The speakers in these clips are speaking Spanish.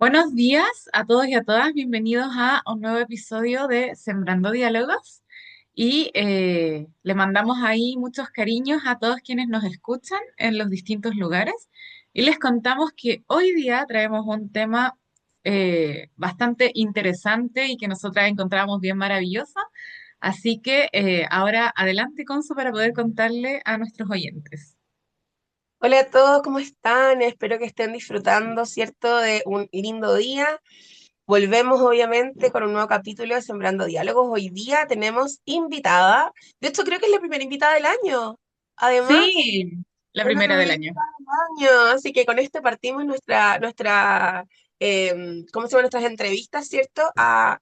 Buenos días a todos y a todas, bienvenidos a un nuevo episodio de Sembrando Diálogos y le mandamos ahí muchos cariños a todos quienes nos escuchan en los distintos lugares y les contamos que hoy día traemos un tema bastante interesante y que nosotras encontramos bien maravilloso, así que ahora adelante, Consu, para poder contarle a nuestros oyentes. Hola a todos, ¿cómo están? Espero que estén disfrutando, ¿cierto?, de un lindo día. Volvemos obviamente con un nuevo capítulo de Sembrando Diálogos. Hoy día tenemos invitada, de hecho creo que es la primera invitada del año. Además, Sí, la es la primera del primera año. invitada del año, así que con esto partimos ¿cómo se llaman? Nuestras entrevistas, ¿cierto? A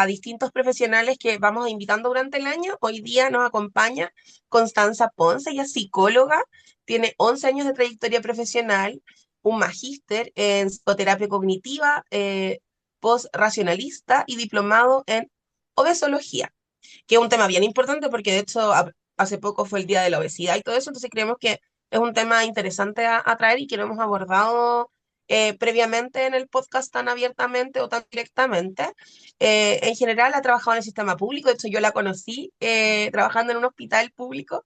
distintos profesionales que vamos invitando durante el año. Hoy día nos acompaña Constanza Ponce, ella es psicóloga, tiene 11 años de trayectoria profesional, un magíster en psicoterapia cognitiva, post-racionalista y diplomado en obesología, que es un tema bien importante porque de hecho hace poco fue el día de la obesidad y todo eso, entonces creemos que es un tema interesante a traer y que no hemos abordado previamente en el podcast tan abiertamente o tan directamente. En general ha trabajado en el sistema público, de hecho yo la conocí trabajando en un hospital público,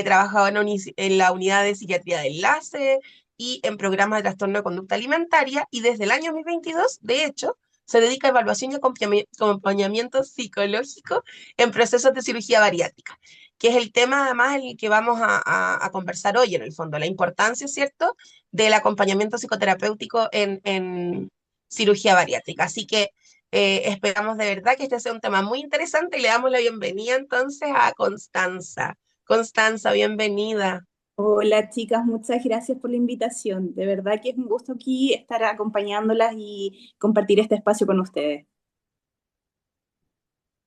trabajaba en la unidad de psiquiatría de enlace y en programas de trastorno de conducta alimentaria y desde el año 2022, de hecho, se dedica a evaluación y acompañamiento psicológico en procesos de cirugía bariátrica, que es el tema además en el que vamos a conversar hoy en el fondo, la importancia, ¿cierto?, del acompañamiento psicoterapéutico en cirugía bariátrica. Así que esperamos de verdad que este sea un tema muy interesante y le damos la bienvenida entonces a Constanza. Constanza, bienvenida. Hola chicas, muchas gracias por la invitación. De verdad que es un gusto aquí estar acompañándolas y compartir este espacio con ustedes.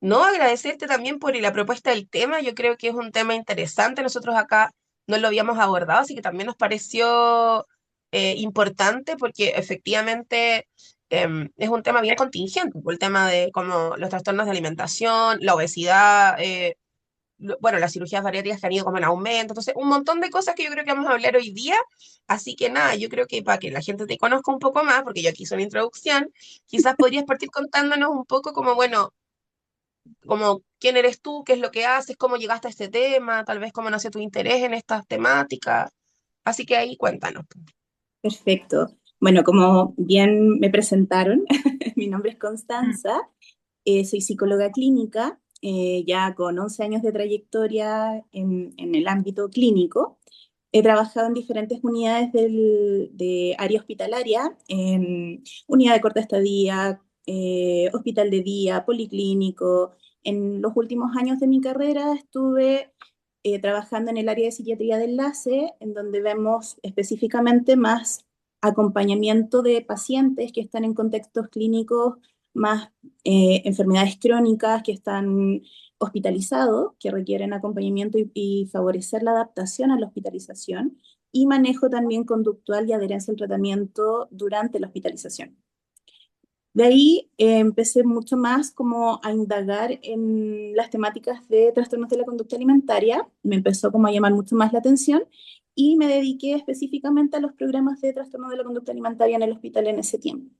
No, agradecerte también por la propuesta del tema. Yo creo que es un tema interesante. Nosotros acá no lo habíamos abordado, así que también nos pareció importante porque efectivamente es un tema bien contingente, por el tema de como los trastornos de alimentación, la obesidad, bueno, las cirugías bariátricas que han ido como en aumento. Entonces, un montón de cosas que yo creo que vamos a hablar hoy día. Así que nada, yo creo que para que la gente te conozca un poco más, porque yo aquí hice una introducción, quizás podrías partir contándonos un poco como, bueno, como quién eres tú, qué es lo que haces, cómo llegaste a este tema, tal vez cómo nació tu interés en estas temáticas. Así que ahí cuéntanos. Perfecto. Bueno, como bien me presentaron, mi nombre es Mm. Constanza, soy psicóloga clínica, ya con 11 años de trayectoria en el ámbito clínico. He trabajado en diferentes unidades de área hospitalaria, en unidad de corta estadía, hospital de día, policlínico. En los últimos años de mi carrera estuve trabajando en el área de psiquiatría de enlace, en donde vemos específicamente más acompañamiento de pacientes que están en contextos clínicos más enfermedades crónicas que están hospitalizados, que requieren acompañamiento y favorecer la adaptación a la hospitalización, y manejo también conductual y adherencia al tratamiento durante la hospitalización. De ahí empecé mucho más como a indagar en las temáticas de trastornos de la conducta alimentaria, me empezó como a llamar mucho más la atención y me dediqué específicamente a los programas de trastorno de la conducta alimentaria en el hospital en ese tiempo.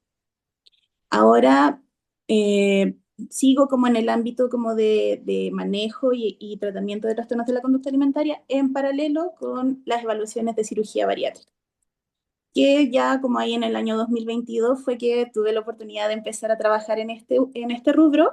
Ahora eh, sigo como en el ámbito como de manejo y tratamiento de trastornos de la conducta alimentaria en paralelo con las evaluaciones de cirugía bariátrica, que ya como ahí en el año 2022 fue que tuve la oportunidad de empezar a trabajar en este rubro,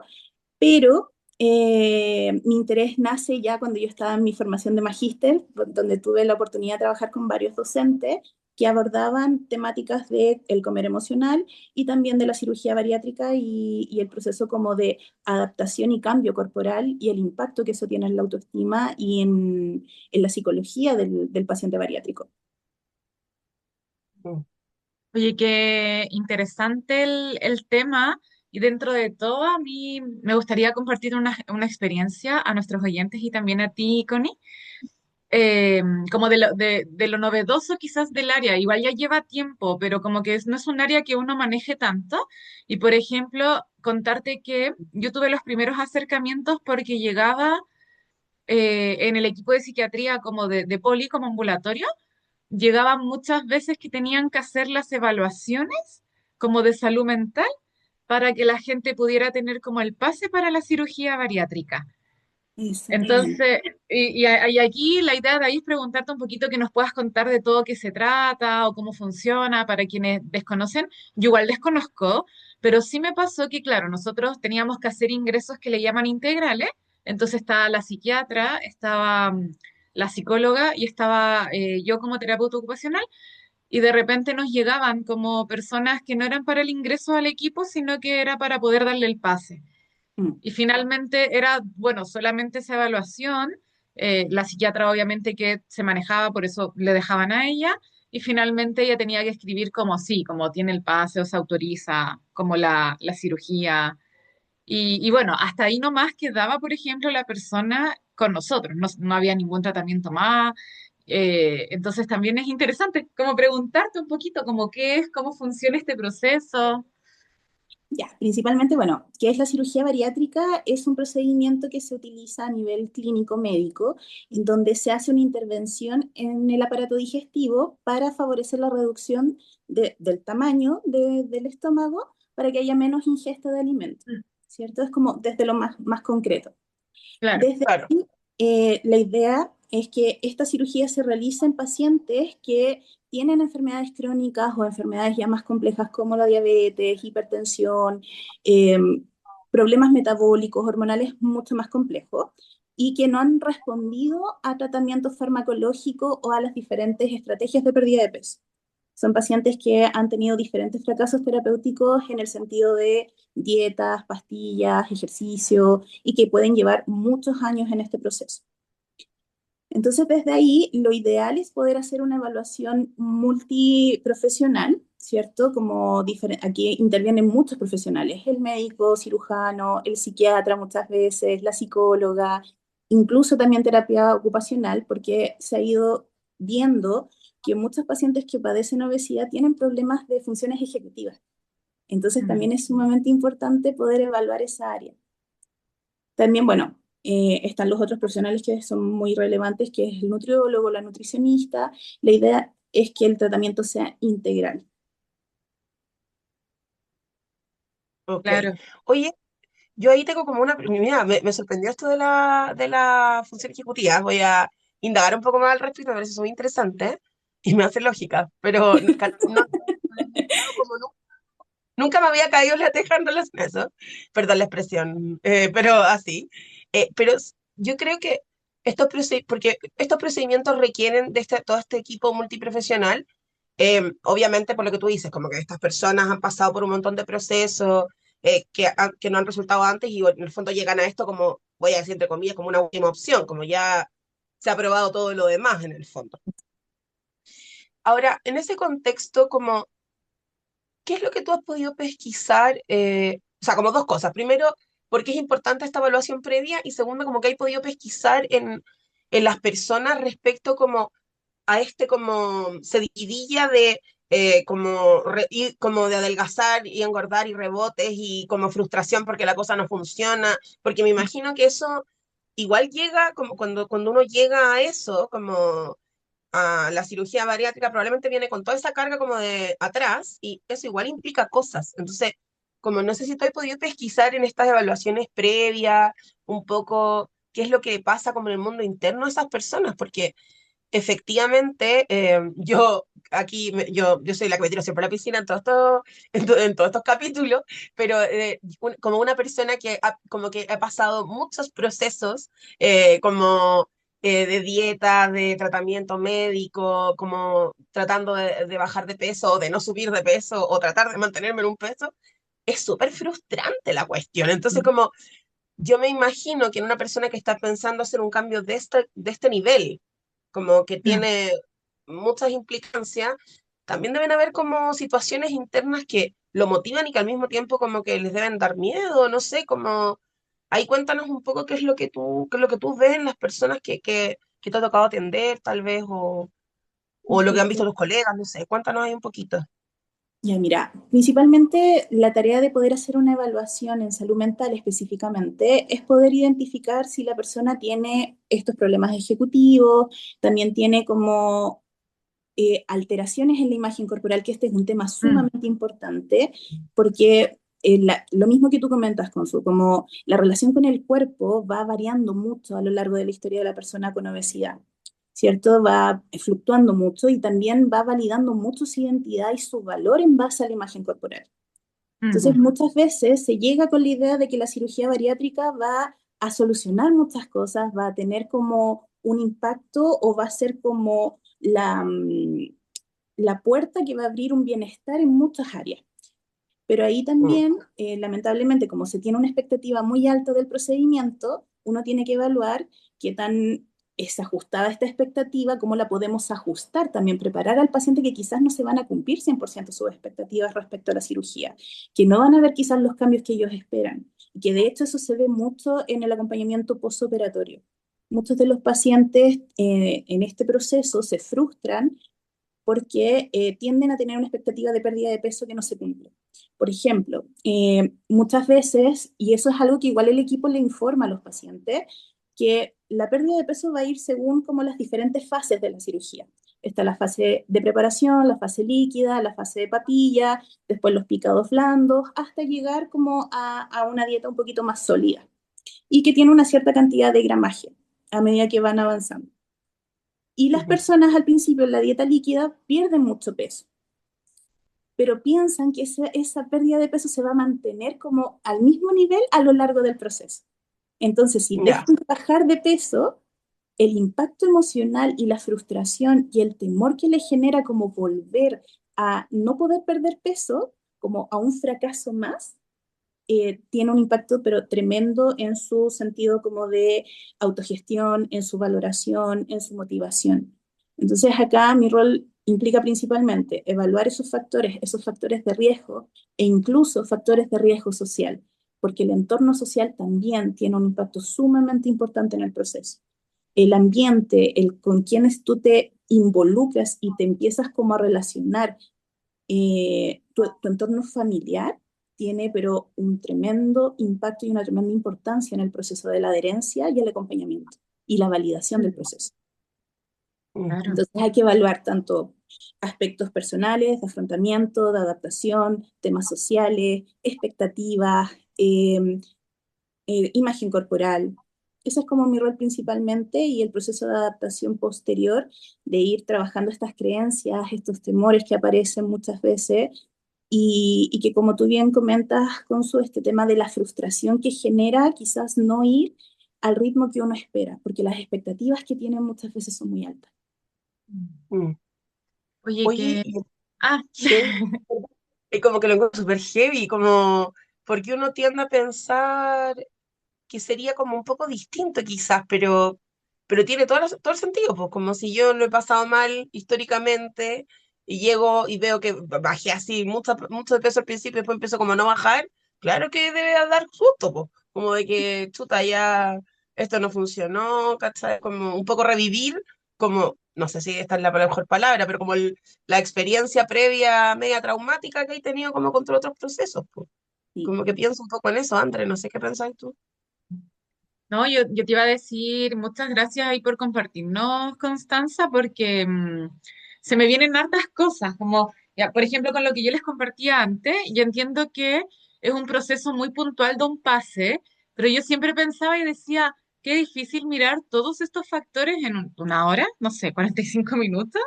pero mi interés nace ya cuando yo estaba en mi formación de magíster, donde tuve la oportunidad de trabajar con varios docentes que abordaban temáticas de el comer emocional y también de la cirugía bariátrica y el proceso como de adaptación y cambio corporal y el impacto que eso tiene en la autoestima y en la psicología del paciente bariátrico. Mm. Oye, qué interesante el tema y dentro de todo a mí me gustaría compartir una experiencia a nuestros oyentes y también a ti, Connie, eh, como de lo novedoso quizás del área. Igual ya lleva tiempo, pero como que no es un área que uno maneje tanto. Y por ejemplo, contarte que yo tuve los primeros acercamientos porque llegaba en el equipo de psiquiatría como de poli, como ambulatorio llegaban muchas veces que tenían que hacer las evaluaciones como de salud mental para que la gente pudiera tener como el pase para la cirugía bariátrica. Exactamente. Entonces, y aquí la idea de ahí es preguntarte un poquito que nos puedas contar de todo qué se trata o cómo funciona para quienes desconocen. Yo igual desconozco, pero sí me pasó que, claro, nosotros teníamos que hacer ingresos que le llaman integrales. Entonces estaba la psiquiatra, estaba la psicóloga y estaba yo como terapeuta ocupacional. Y de repente nos llegaban como personas que no eran para el ingreso al equipo, sino que era para poder darle el pase. Mm. Y finalmente era, bueno, solamente esa evaluación, la psiquiatra obviamente que se manejaba, por eso le dejaban a ella, y finalmente ella tenía que escribir como sí, como tiene el pase o se autoriza, como la cirugía. Y bueno, hasta ahí nomás quedaba, por ejemplo, la persona con nosotros, no, no había ningún tratamiento más. Entonces también es interesante como preguntarte un poquito como qué es, cómo funciona este proceso. Ya, principalmente, bueno, ¿qué es la cirugía bariátrica? Es un procedimiento que se utiliza a nivel clínico médico, en donde se hace una intervención en el aparato digestivo para favorecer la reducción del tamaño del estómago para que haya menos ingesta de alimentos, Mm, ¿cierto? Es como desde lo más concreto. claro. Desde Claro. ahí, la idea es que esta cirugía se realice en pacientes que tienen enfermedades crónicas o enfermedades ya más complejas como la diabetes, hipertensión, eh, problemas metabólicos, hormonales mucho más complejos y que no han respondido a tratamiento farmacológico o a las diferentes estrategias de pérdida de peso. Son pacientes que han tenido diferentes fracasos terapéuticos en el sentido de dietas, pastillas, ejercicio y que pueden llevar muchos años en este proceso. Entonces, desde ahí, lo ideal es poder hacer una evaluación multiprofesional, ¿cierto? Como aquí intervienen muchos profesionales, el médico, cirujano, el psiquiatra muchas veces, la psicóloga, incluso también terapia ocupacional, porque se ha ido viendo que muchos pacientes que padecen obesidad tienen problemas de funciones ejecutivas. Entonces, Mm, también es sumamente importante poder evaluar esa área. También, bueno, están los otros profesionales que son muy relevantes, que es el nutriólogo, la nutricionista. La idea es que el tratamiento sea integral. Ok. claro. Oye, yo ahí tengo como una... Mira, me sorprendió esto de la función ejecutiva. Voy a indagar un poco más al respecto, me parece muy interesante y me hace lógica, pero no, como nunca me había caído en la teja en relación a eso. Perdón la expresión, pero así. Yo creo que porque estos procedimientos requieren de todo este equipo multiprofesional, obviamente por lo que tú dices, como que estas personas han pasado por un montón de procesos que no han resultado antes y en el fondo llegan a esto como, voy a decir entre comillas, como una última opción, como ya se ha probado todo lo demás en el fondo. Ahora, en ese contexto, como ¿qué es lo que tú has podido pesquisar? O sea, como dos cosas. Primero, ¿por qué es importante esta evaluación previa? Y segundo, como que hay podido pesquisar en las personas respecto como a este como seguidilla de como de adelgazar y engordar y rebotes y como frustración porque la cosa no funciona, porque me imagino que eso igual llega como cuando uno llega a eso, como la cirugía bariátrica probablemente viene con toda esa carga como de atrás y eso igual implica cosas. Entonces, como no sé si estoy podido pesquisar en estas evaluaciones previas un poco qué es lo que pasa como en el mundo interno de esas personas, porque efectivamente yo aquí, yo soy la que me tiro siempre a la piscina en todos estos capítulos, pero como una persona que como que ha pasado muchos procesos como de dieta, de tratamiento médico, como tratando de bajar de peso o de no subir de peso o tratar de mantenerme en un peso, es súper frustrante la cuestión. Entonces, como yo me imagino que en una persona que está pensando hacer un cambio de este nivel, como que Mm. tiene muchas implicancias, también deben haber como situaciones internas que lo motivan y que al mismo tiempo como que les deben dar miedo, no sé, como ahí cuéntanos un poco qué es lo que tú ves en las personas que te ha tocado atender, tal vez, o lo que han visto Perfecto. tus colegas, no sé, cuéntanos ahí un poquito. Ya, mira, principalmente la tarea de poder hacer una evaluación en salud mental específicamente es poder identificar si la persona tiene estos problemas ejecutivos, también tiene como alteraciones en la imagen corporal, que este es un tema Mm, sumamente importante, porque lo mismo que tú comentas, Consu, como la relación con el cuerpo va variando mucho a lo largo de la historia de la persona con obesidad, ¿cierto? Va fluctuando mucho y también va validando mucho su identidad y su valor en base a la imagen corporal. Entonces, mm, muchas veces se llega con la idea de que la cirugía bariátrica va a solucionar muchas cosas, va a tener como un impacto o va a ser como la puerta que va a abrir un bienestar en muchas áreas. Pero ahí Mm, también, lamentablemente, como se tiene una expectativa muy alta del procedimiento, uno tiene que evaluar qué tan es ajustada esta expectativa, cómo la podemos ajustar, también preparar al paciente que quizás no se van a cumplir 100% sus expectativas respecto a la cirugía, que no van a ver quizás los cambios que ellos esperan, y que de hecho eso se ve mucho en el acompañamiento postoperatorio. Muchos de los pacientes en este proceso se frustran porque tienden a tener una expectativa de pérdida de peso que no se cumple. Por ejemplo, muchas veces, y eso es algo que igual el equipo le informa a los pacientes, que la pérdida de peso va a ir según como las diferentes fases de la cirugía. Está la fase de preparación, la fase líquida, la fase de papilla, después los picados blandos, hasta llegar como a una dieta un poquito más sólida y que tiene una cierta cantidad de gramaje a medida que van avanzando. Y las ujú. personas al principio en la dieta líquida pierden mucho peso, pero piensan que esa pérdida de peso se va a mantener como al mismo nivel a lo largo del proceso. Entonces, si Ya. dejan de bajar de peso, el impacto emocional y la frustración y el temor que les genera como volver a no poder perder peso, como a un fracaso más, tiene un impacto pero tremendo en su sentido como de autogestión, en su valoración, en su motivación. Entonces acá mi rol implica principalmente evaluar esos factores de riesgo e incluso factores de riesgo social, porque el entorno social también tiene un impacto sumamente importante en el proceso. El ambiente, el con quienes tú te involucras y te empiezas como a relacionar, tu entorno familiar tiene pero un tremendo impacto y una tremenda importancia en el proceso de la adherencia y el acompañamiento y la validación del mm, proceso. Mm, claro. Entonces hay que evaluar tanto aspectos personales, de afrontamiento, de adaptación, temas sociales, expectativas, imagen corporal. Ese es como mi rol principalmente y el proceso de adaptación posterior de ir trabajando estas creencias, estos temores que aparecen muchas veces y que como tú bien comentas, Consu, este tema de la frustración que genera quizás no ir al ritmo que uno espera, porque las expectativas que tienen muchas veces son muy altas. Mm. mm. Oye, Oye, que... Ah, heavy, es como que lo encuentro súper heavy, como porque uno tiende a pensar que sería como un poco distinto quizás, pero tiene todo el sentido, pues como si yo lo he pasado mal históricamente y llego y veo que bajé así mucho de peso al principio y después empiezo como a no bajar, claro que debe dar susto, pues, como de que chuta, ya esto no funcionó, ¿cachai? Como un poco revivir, como, no sé si esta es la mejor palabra, pero como la experiencia previa media traumática que he tenido como contra otros procesos, pues. Sí, Como que pienso un poco en eso, André, no sé qué pensáis tú. no, yo te iba a decir muchas gracias ahí por compartirnos, Constanza, porque se me vienen hartas cosas, como, ya, por ejemplo, con lo que yo les compartía antes, yo entiendo que es un proceso muy puntual de un pase, pero yo siempre pensaba y decía, qué difícil mirar todos estos factores en una hora, no sé, 45 minutos,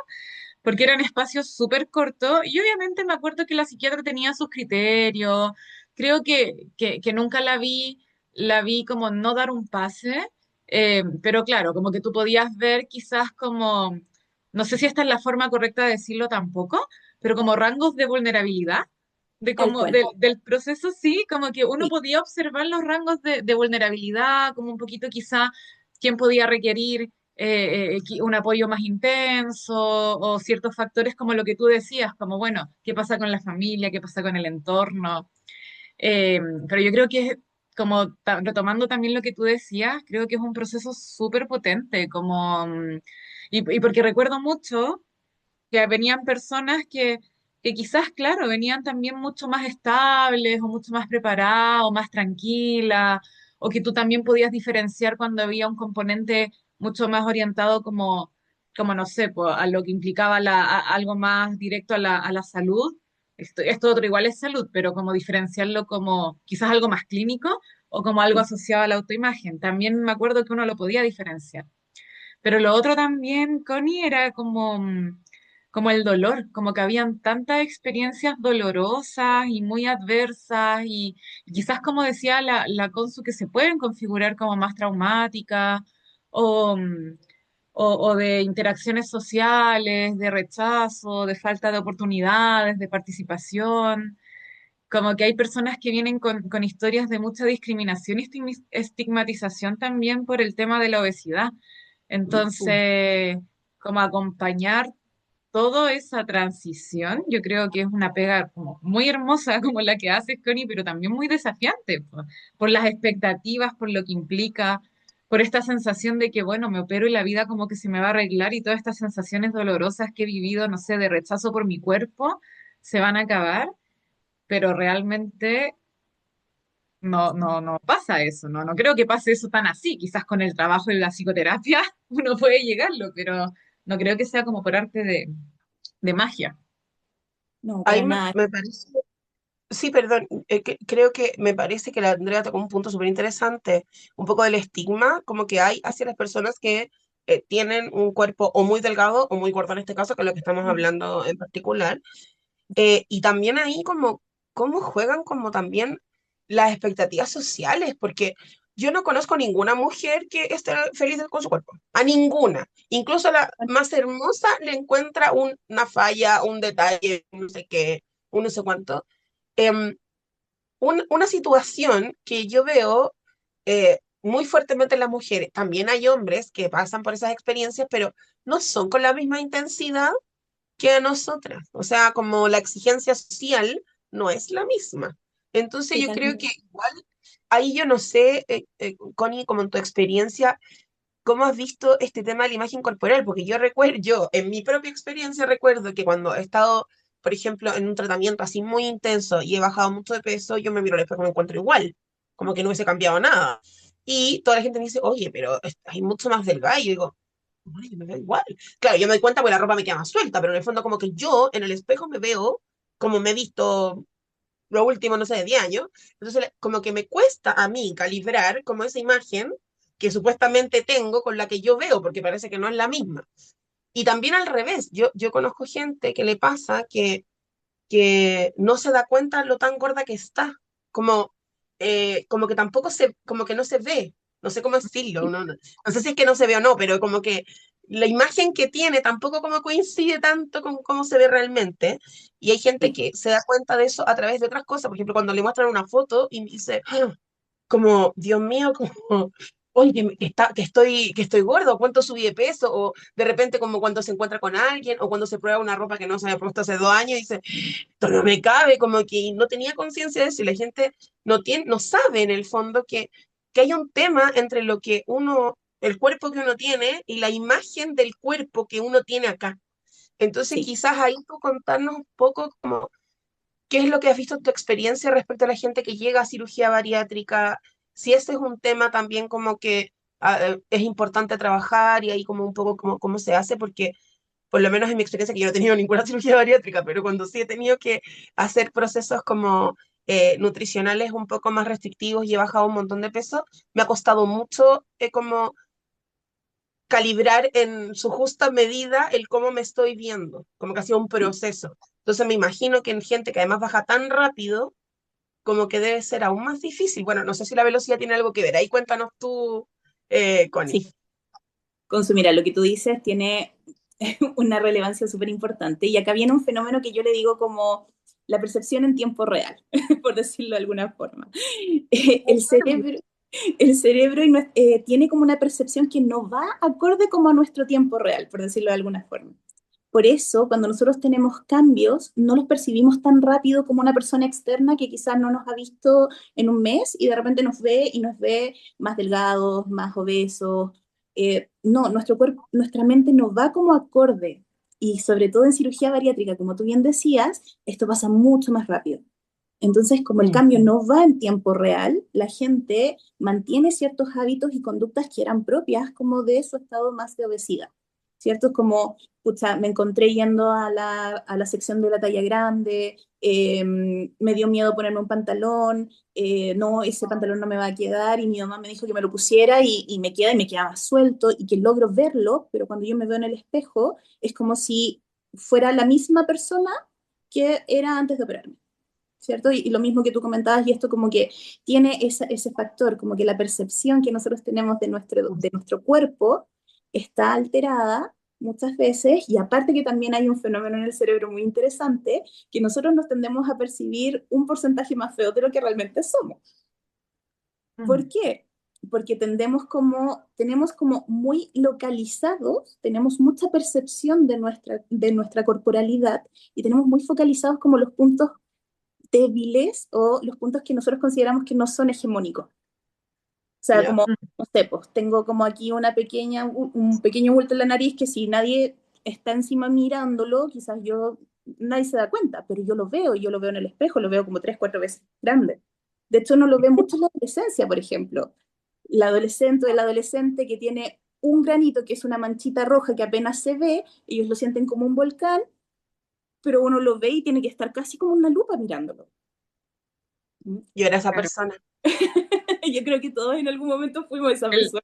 porque eran espacios súper cortos, y obviamente me acuerdo que la psiquiatra tenía sus criterios, creo que nunca la vi como no dar un pase, pero claro, como que tú podías ver quizás como, no sé si esta es la forma correcta de decirlo tampoco, pero como rangos de vulnerabilidad, de tal como cual. del proceso, sí, como que uno Sí, podía observar los rangos de vulnerabilidad, como un poquito quizá quién podía requerir un apoyo más intenso o ciertos factores como lo que tú decías, como bueno, qué pasa con la familia, qué pasa con el entorno. Eh, pero yo creo que, como retomando también lo que tú decías, creo que es un proceso súper potente, como, y porque recuerdo mucho que venían personas que quizás, claro, venían también mucho más estables o mucho más preparadas o más tranquilas, o que tú también podías diferenciar cuando había un componente mucho más orientado como como no sé, pues, a lo que implicaba algo más directo a la salud. Esto otro igual es salud, pero como diferenciarlo como quizás algo más clínico o como algo Sí, asociado a la autoimagen. También me acuerdo que uno lo podía diferenciar. Pero lo otro también, Connie, era como, como el dolor, como que habían tantas experiencias dolorosas y muy adversas y quizás como decía la Consu, que se pueden configurar como más traumáticas o, o de interacciones sociales, de rechazo, de falta de oportunidades, de participación. Como que hay personas que vienen con historias de mucha discriminación y estigmatización también por el tema de la obesidad. Mm. Entonces, como acompañar toda esa transición, yo creo que es una pega como muy hermosa como la que haces, Connie, pero también muy desafiante, por las expectativas, por lo que implica, por esta sensación de que, bueno, me opero y la vida como que se me va a arreglar y todas estas sensaciones dolorosas que he vivido, no sé, de rechazo por mi cuerpo, se van a acabar, pero realmente no pasa eso, no creo que pase eso tan así. Quizás con el trabajo y la psicoterapia uno puede llegarlo, pero no creo que sea como por arte de magia. no, Ahí para nada. me parece, sí, perdón, creo que me parece que la Andrea tocó un punto súper interesante, un poco del estigma, como que hay hacia las personas que tienen un cuerpo o muy delgado o muy gordo en este caso, que es lo que estamos hablando en particular. Y también ahí como cómo juegan como también las expectativas sociales, porque yo no conozco ninguna mujer que esté feliz con su cuerpo, a ninguna. Incluso a la más hermosa le encuentra una falla, un detalle, no sé qué, un no sé cuánto. Em, una situación que yo veo muy fuertemente en las mujeres. También hay hombres que pasan por esas experiencias, pero no son con la misma intensidad que a nosotras. O sea, como la exigencia social no es la misma. Entonces yo creo que Totalmente. igual, ahí yo no sé, Connie, como en tu experiencia, ¿cómo has visto este tema de la imagen corporal? Porque yo recuerdo, yo en mi propia experiencia recuerdo que cuando he estado, por ejemplo, en un tratamiento así muy intenso y he bajado mucho de peso, yo me miro al espejo y me encuentro igual, como que no hubiese cambiado nada. Y toda la gente me dice, oye, pero hay mucho más delgada. Y yo digo, ay, me veo igual. Claro, yo me doy cuenta porque la ropa me queda más suelta, pero en el fondo como que yo en el espejo me veo como me he visto lo último, no sé, de 10 años. Entonces, como que me cuesta a mí calibrar como esa imagen que supuestamente tengo con la que yo veo, porque parece que no es la misma. Y también al revés, yo conozco gente que le pasa que no se da cuenta lo tan gorda que está, como, como que tampoco se, como que no se ve, no sé cómo decirlo, no sé si es que no se ve o no, pero como que la imagen que tiene tampoco como coincide tanto con cómo se ve realmente, y hay gente Sí, que se da cuenta de eso a través de otras cosas, por ejemplo, cuando le muestran una foto y me dice, "Ah, como, Dios mío, como, oye, que estoy gordo, cuánto subí de peso, o de repente como cuando se encuentra con alguien, o cuando se prueba una ropa que no se había puesto hace 2 años y dice, esto no me cabe, como que no tenía conciencia de eso, y la gente no sabe en el fondo que hay un tema entre lo que uno, el cuerpo que uno tiene y la imagen del cuerpo que uno tiene acá. Entonces sí. quizás ahí tú contarnos un poco como ¿qué es lo que has visto en tu experiencia respecto a la gente que llega a cirugía bariátrica? Si ese es un tema también como que es importante trabajar y ahí como un poco cómo se hace, porque por lo menos en mi experiencia, que yo no he tenido ninguna cirugía bariátrica, pero cuando sí he tenido que hacer procesos como nutricionales un poco más restrictivos y he bajado un montón de peso, me ha costado mucho como calibrar en su justa medida el cómo me estoy viendo, como que ha sido un proceso. Entonces me imagino que en gente que además baja tan rápido, como que debe ser aún más difícil. Bueno, no sé si la velocidad tiene algo que ver. Ahí cuéntanos tú, Connie. Sí, consumir, lo que tú dices tiene una relevancia súper importante. Y acá viene un fenómeno que yo le digo como la percepción en tiempo real, por decirlo de alguna forma. El cerebro, el cerebro tiene como una percepción que no va acorde como a nuestro tiempo real, por decirlo de alguna forma. Por eso, cuando nosotros tenemos cambios, no los percibimos tan rápido como una persona externa que quizás no nos ha visto en un mes y de repente nos ve y nos ve más delgados, más obesos. No, nuestro cuerpo, nuestra mente no va como acorde. Y sobre todo en cirugía bariátrica, como tú bien decías, esto pasa mucho más rápido. Entonces, como el Mm, cambio no va en tiempo real, la gente mantiene ciertos hábitos y conductas que eran propias como de su estado más de obesidad. ¿cierto? Es como, pucha, me encontré yendo a la sección de la talla grande, me dio miedo ponerme un pantalón, no, ese pantalón no me va a quedar y mi mamá me dijo que me lo pusiera y me queda y me queda más suelto y que logro verlo, pero cuando yo me veo en el espejo es como si fuera la misma persona que era antes de operarme. ¿Cierto? Y lo mismo que tú comentabas, y esto como que tiene ese factor, como que la percepción que nosotros tenemos de nuestro cuerpo está alterada muchas veces, y aparte que también hay un fenómeno en el cerebro muy interesante, que nosotros nos tendemos a percibir un porcentaje más feo de lo que realmente somos. ¿Por Mm, qué? Porque tenemos como muy localizados, tenemos mucha percepción de nuestra corporalidad y tenemos muy focalizados como los puntos débiles o los puntos que nosotros consideramos que no son hegemónicos. O sea, Ya. como, no sé, pues tengo como aquí un pequeño bulto en la nariz que si nadie está encima mirándolo, quizás nadie se da cuenta, pero yo lo veo en el espejo, lo veo como 3, 4 veces grande. De hecho, no lo ve mucho en la adolescencia, por ejemplo. La adolescente o el adolescente que tiene un granito, que es una manchita roja que apenas se ve, ellos lo sienten como un volcán, pero uno lo ve y tiene que estar casi como una lupa mirándolo. ¿Mm? Yo era esa claro. persona. Yo creo que todos en algún momento fuimos esa El, persona.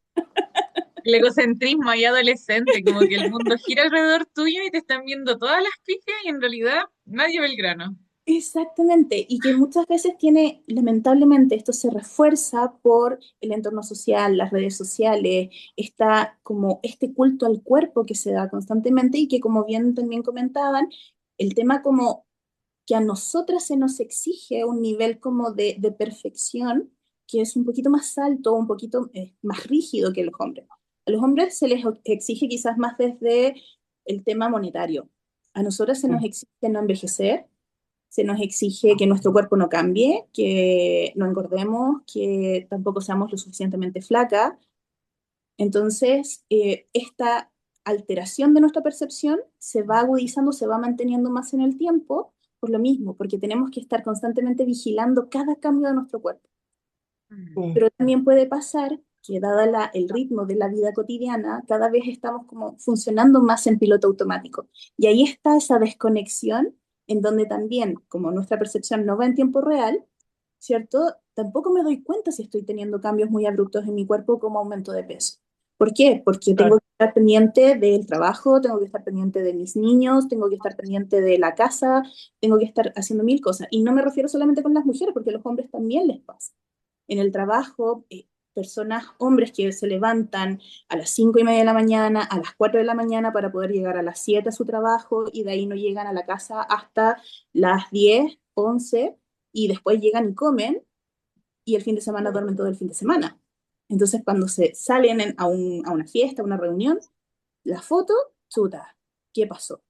el egocentrismo ahí adolescente, como que el mundo gira alrededor tuyo y te están viendo todas las pifias y en realidad nadie ve el grano. Exactamente, y que muchas veces lamentablemente, esto se refuerza por el entorno social, las redes sociales, está como este culto al cuerpo que se da constantemente y que como bien también comentaban, el tema como que a nosotras se nos exige un nivel como de perfección que es un poquito más alto, un poquito más rígido que los hombres. A los hombres se les exige quizás más desde el tema monetario. A nosotras se nos exige no envejecer, se nos exige que nuestro cuerpo no cambie, que no engordemos, que tampoco seamos lo suficientemente flacas. Entonces, esta alteración de nuestra percepción se va agudizando, se va manteniendo más en el tiempo, por lo mismo, porque tenemos que estar constantemente vigilando cada cambio de nuestro cuerpo. Mm, Mm, Pero también puede pasar que dada el ritmo de la vida cotidiana, cada vez estamos como funcionando más en piloto automático. Y ahí está esa desconexión en donde también, como nuestra percepción no va en tiempo real, ¿cierto? Tampoco me doy cuenta si estoy teniendo cambios muy abruptos en mi cuerpo como aumento de peso. ¿Por qué? Porque tengo claro, que estar pendiente del trabajo, tengo que estar pendiente de mis niños, tengo que estar pendiente de la casa, tengo que estar haciendo mil cosas. Y no me refiero solamente con las mujeres, porque a los hombres también les pasa en el trabajo, personas, hombres que se levantan a las 5:30 de la mañana, a las 4 de la mañana para poder llegar a las 7 a su trabajo y de ahí no llegan a la casa hasta las 10 11 y después llegan y comen y el fin de semana duermen todo el fin de semana. Entonces cuando se salen a una fiesta, a una reunión, la foto, chuta, ¿qué pasó?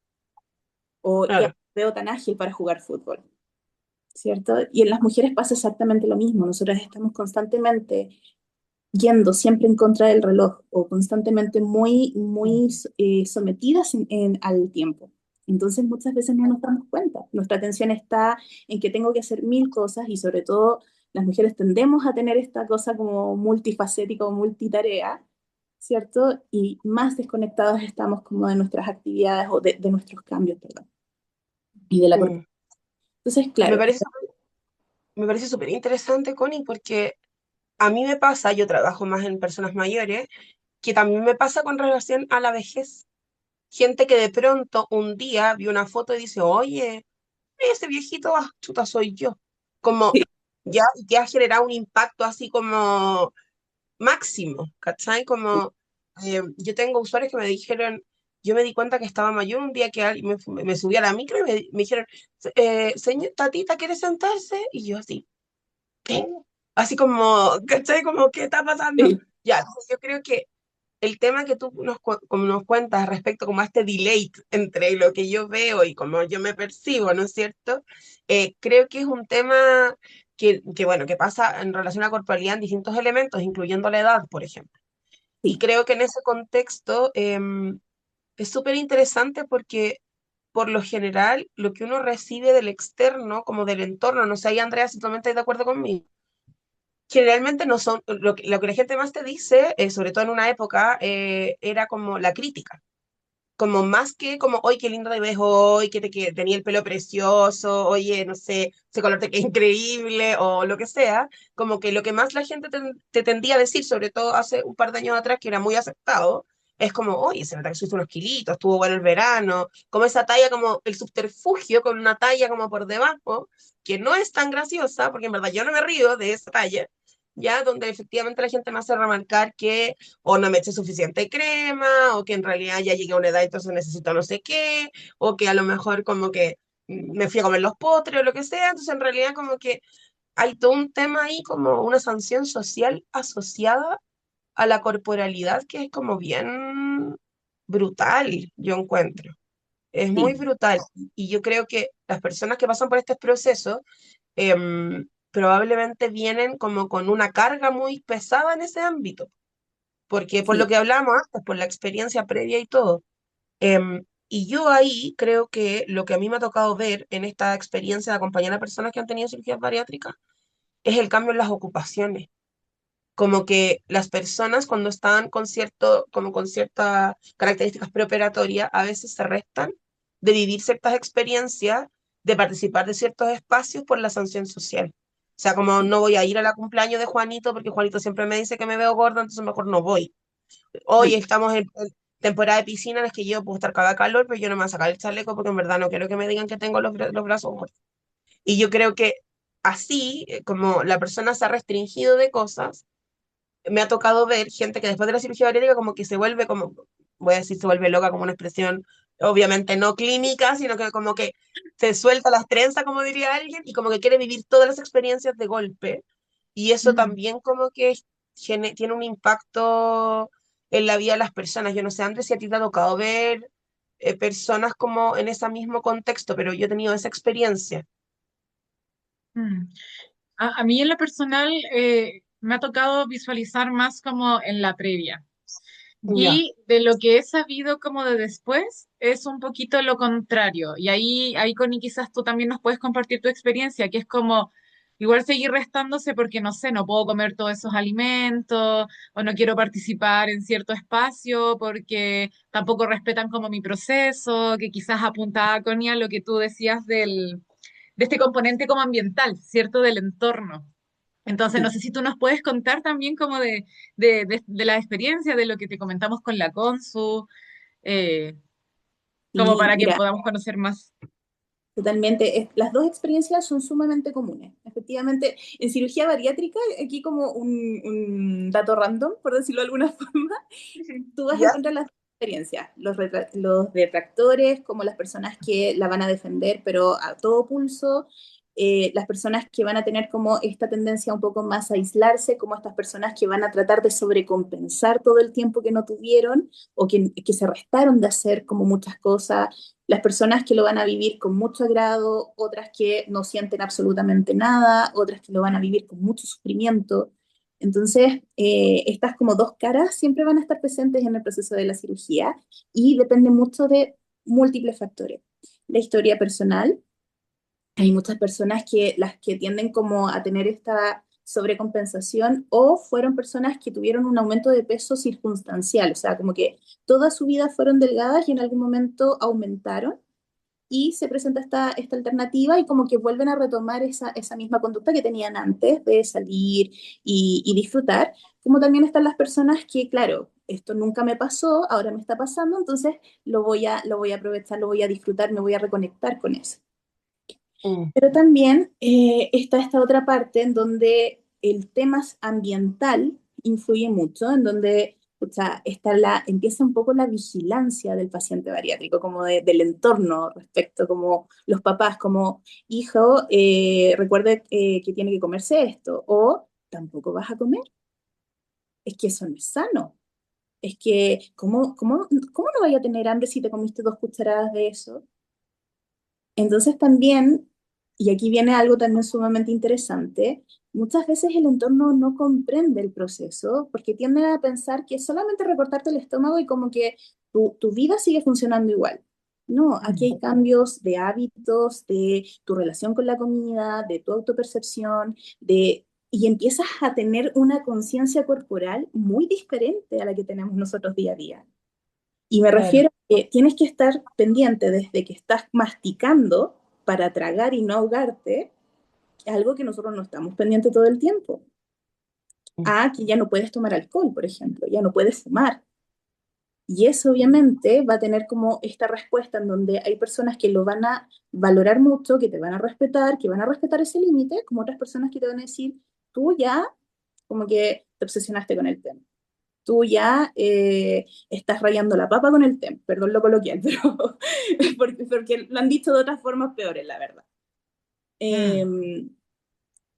O ya claro. no veo tan ágil para jugar fútbol. ¿Cierto? Y en las mujeres pasa exactamente lo mismo. Nosotras estamos constantemente yendo siempre en contra del reloj o constantemente muy, muy sometidas al tiempo. Entonces muchas veces no nos damos cuenta. Nuestra atención está en que tengo que hacer mil cosas y sobre todo las mujeres tendemos a tener esta cosa como multifacética o multitarea, ¿cierto? Y más desconectados estamos como de nuestras actividades o de nuestros cambios, perdón, y de la corporación. Mm. Entonces, Me claro, parece, me parece súper interesante, Connie, porque a mí me pasa, yo trabajo más en personas mayores, que también me pasa con relación a la vejez. Gente que de pronto un día vio una foto y dice, oye, ese viejito, ah, chuta, soy yo. Como ya, ya ha generado un impacto así como máximo, ¿cachai? Como yo tengo usuarios que me dijeron, yo me di cuenta que estaba mayor un día que alguien me subí a la micro y me dijeron, Señor, tatita, ¿quiere sentarse? Y yo así, ¿qué? Así como, ¿cachai? Como, ¿qué está pasando? sí, Ya, entonces yo creo que el tema que tú como nos cuentas respecto como a este delay entre lo que yo veo y como yo me percibo, ¿no es cierto? Creo que es un tema bueno, que pasa en relación a corporalidad en distintos elementos, incluyendo la edad, por ejemplo. Y sí, creo que en ese contexto es súper interesante porque por lo general lo que uno recibe del externo, como del entorno, no sé, ahí Andrea, si tú también estás de acuerdo conmigo, generalmente no son, lo que la gente más te dice, sobre todo en una época, era como la crítica. como más que como, oye, qué lindo te ves hoy, que tenía el pelo precioso, oye, no sé, ese color te queda increíble, o lo que sea, como que lo que más la gente te tendía a decir, sobre todo hace un par de años atrás, que era muy aceptado, es como, oye, se nota que subiste unos kilitos, estuvo bueno el verano, como esa talla, como el subterfugio con una talla como por debajo, que no es tan graciosa, porque en verdad yo no me río de esa talla, ya, donde efectivamente la gente me hace remarcar que o no me eché suficiente crema, o que en realidad ya llegué a una edad, entonces necesito no sé qué, o que a lo mejor como que me fui a comer los postres o lo que sea, entonces en realidad como que hay todo un tema ahí, como una sanción social asociada a la corporalidad que es como bien brutal, yo encuentro. Es muy Sí, brutal. Y yo creo que las personas que pasan por este proceso probablemente vienen como con una carga muy pesada en ese ámbito, porque por lo sí, que hablamos antes, por la experiencia previa y todo. Y yo ahí creo que lo que a mí me ha tocado ver en esta experiencia de acompañar a personas que han tenido cirugías bariátricas es el cambio en las ocupaciones. Como que las personas cuando están con cierto, como con ciertas características preoperatorias, a veces se restan de vivir ciertas experiencias, de participar de ciertos espacios por la sanción social. O sea, como sí. no voy a ir a la cumpleaños de Juanito porque Juanito siempre me dice que me veo gorda, entonces mejor no voy. Hoy estamos en temporada de piscina en la que yo puedo estar cada calor, pero yo no me voy a sacar el chaleco porque en verdad no quiero que me digan que tengo los brazos gordos. Y yo creo que así, como la persona se ha restringido de cosas, me ha tocado ver gente que después de la cirugía bariátrica como que se vuelve como, voy a decir se vuelve loca como una expresión obviamente no clínica, sino que como que se suelta las trenzas, como diría alguien, y como que quiere vivir todas las experiencias de golpe. Y eso Mm. también como que tiene un impacto en la vida de las personas. Yo no sé, Andrés, si a ti te ha tocado ver personas como en ese mismo contexto, pero yo he tenido esa experiencia. Mm. A mí en lo personal me ha tocado visualizar más como en la previa. Ya. Y de lo que he sabido como de después es un poquito lo contrario. Y ahí Connie, quizás tú también nos puedes compartir tu experiencia, que es como igual seguir restándose porque no sé, no puedo comer todos esos alimentos o no quiero participar en cierto espacio porque tampoco respetan como mi proceso, que quizás apuntaba Connie a lo que tú decías de este componente como ambiental, ¿cierto? Del entorno. Entonces, no sé si tú nos puedes contar también como de la experiencia, de lo que te comentamos con la Consu, eh, como Sí, para que mira, podamos conocer más. totalmente. Las dos experiencias son sumamente comunes. Efectivamente, en cirugía bariátrica, aquí como un dato random, por decirlo de alguna forma, tú vas a ¿Ya? encontrar las dos experiencias, los detractores, como las personas que la van a defender, pero a todo pulso, las personas que van a tener como esta tendencia un poco más a aislarse, como estas personas que van a tratar de sobrecompensar todo el tiempo que no tuvieron o que se restaron de hacer como muchas cosas, las personas que lo van a vivir con mucho agrado, otras que no sienten absolutamente nada, otras que lo van a vivir con mucho sufrimiento. Entonces, estas como dos caras siempre van a estar presentes en el proceso de la cirugía y depende mucho de múltiples factores. La historia personal, hay muchas personas que las que tienden como a tener esta sobrecompensación o fueron personas que tuvieron un aumento de peso circunstancial, o sea, como que toda su vida fueron delgadas y en algún momento aumentaron y se presenta esta alternativa y como que vuelven a retomar esa misma conducta que tenían antes de salir y disfrutar, como también están las personas que, claro, esto nunca me pasó, ahora me está pasando, entonces lo voy a aprovechar, lo voy a disfrutar, me voy a reconectar con eso. Mm, Pero también está esta otra parte en donde el tema ambiental influye mucho, en donde o sea, empieza un poco la vigilancia del paciente bariátrico, como del entorno respecto, como los papás, como hijo, recuerde que tiene que comerse esto, o tampoco vas a comer, es que eso no es sano. Es que, ¿cómo no vaya a tener hambre si te comiste 2 cucharadas de eso? Entonces también, y aquí viene algo también sumamente interesante, muchas veces el entorno no comprende el proceso porque tienden a pensar que es solamente recortarte el estómago y como que tu vida sigue funcionando igual. No, aquí hay Mm. cambios de hábitos, de tu relación con la comida, de tu autopercepción, y empiezas a tener una conciencia corporal muy diferente a la que tenemos nosotros día a día. Y me Claro. refiero a que tienes que estar pendiente desde que estás masticando para tragar y no ahogarte, algo que nosotros no estamos pendientes todo el tiempo. A que ya no puedes tomar alcohol, por ejemplo, ya no puedes fumar. Y eso obviamente va a tener como esta respuesta en donde hay personas que lo van a valorar mucho, que te van a respetar, que van a respetar ese límite, como otras personas que te van a decir, tú ya como que te obsesionaste con el tema. Tú ya estás rayando la papa con el tema, perdón lo coloquial, pero porque lo han dicho de otras formas peores, la verdad. Mm, Eh,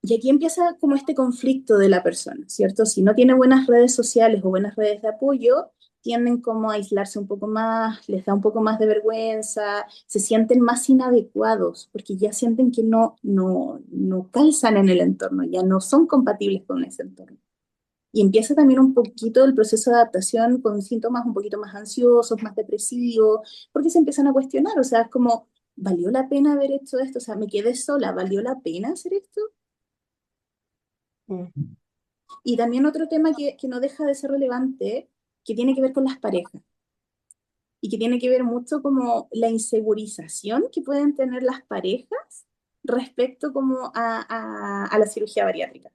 y aquí empieza como este conflicto de la persona, ¿cierto? Si no tiene buenas redes sociales o buenas redes de apoyo, tienden como a aislarse un poco más, les da un poco más de vergüenza, se sienten más inadecuados porque ya sienten que no calzan en el entorno, ya no son compatibles con ese entorno. Y empieza también un poquito el proceso de adaptación con síntomas un poquito más ansiosos, más depresivos, porque se empiezan a cuestionar, o sea, es como, ¿valió la pena haber hecho esto? O sea, me quedé sola, ¿valió la pena hacer esto? Mm. Y también otro tema que no deja de ser relevante, que tiene que ver con las parejas y que tiene que ver mucho como la insegurización que pueden tener las parejas respecto como a la cirugía bariátrica.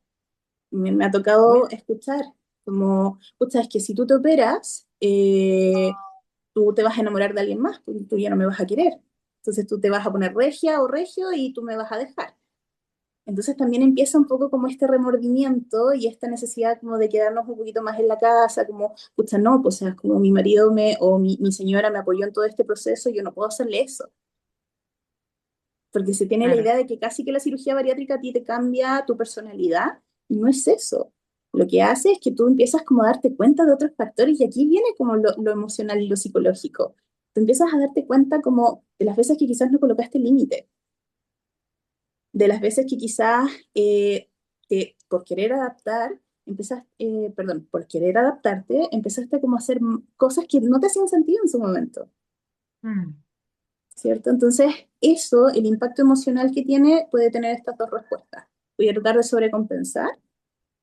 Me ha tocado escuchar como, escucha, es que si tú te operas, tú te vas a enamorar de alguien más, tú ya no me vas a querer. Entonces tú te vas a poner regia o regio y tú me vas a dejar. Entonces también empieza un poco como este remordimiento y esta necesidad como de quedarnos un poquito más en la casa, como, pucha, no, pues o sea, como mi marido o mi señora me apoyó en todo este proceso, yo no puedo hacerle eso. Porque se tiene la claro. idea de que casi que la cirugía bariátrica a ti te cambia tu personalidad, y no es eso. Lo que hace es que tú empiezas como a darte cuenta de otros factores y aquí viene como lo emocional y lo psicológico. Tú empiezas a darte cuenta como de las veces que quizás no colocaste límite, de las veces que quizás por querer adaptar, perdón, por querer adaptarte, empezaste como a hacer cosas que no te hacían sentido en su momento, Mm. ¿cierto? Entonces, eso, el impacto emocional que tiene, puede tener estas dos respuestas. Voy a tratar de sobrecompensar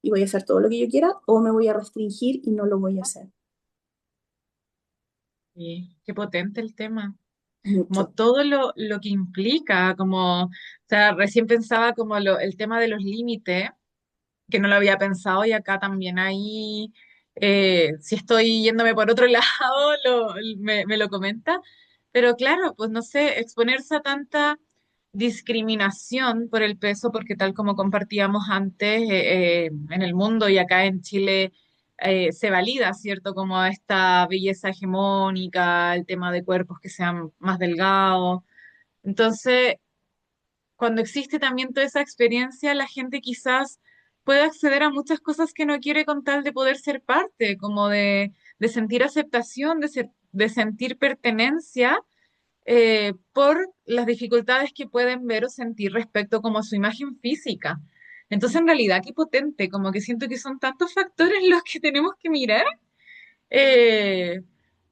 y voy a hacer todo lo que yo quiera, o me voy a restringir y no lo voy a hacer. Sí, qué potente el tema. Como Mucho. todo lo que implica, como, o sea, recién pensaba como el tema de los límites, que no lo había pensado y acá también ahí, si estoy yéndome por otro lado, me lo comenta, pero claro, pues no sé, exponerse a tanta discriminación por el peso, porque tal como compartíamos antes, en el mundo y acá en Chile, se valida, ¿cierto? Como esta belleza hegemónica, el tema de cuerpos que sean más delgados. Entonces, cuando existe también toda esa experiencia, la gente quizás puede acceder a muchas cosas que no quiere con tal de poder ser parte, como de sentir aceptación, de sentir pertenencia, por las dificultades que pueden ver o sentir respecto como a su imagen física. Entonces, en realidad, qué potente, como que siento que son tantos factores los que tenemos que mirar, eh,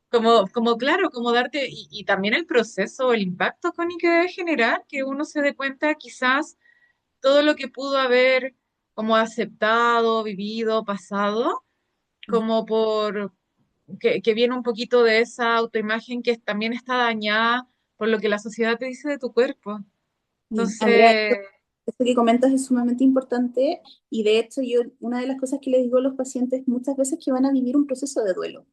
como claro, como darte, y también el proceso, el impacto, Connie, que debe generar, que uno se dé cuenta quizás todo lo que pudo haber como aceptado, vivido, pasado, como por que viene un poquito de esa autoimagen que también está dañada por lo que la sociedad te dice de tu cuerpo. Sí, Andrea, Entonces, esto que comentas es sumamente importante y de hecho yo, una de las cosas que le digo a los pacientes muchas veces es que van a vivir un proceso de duelo,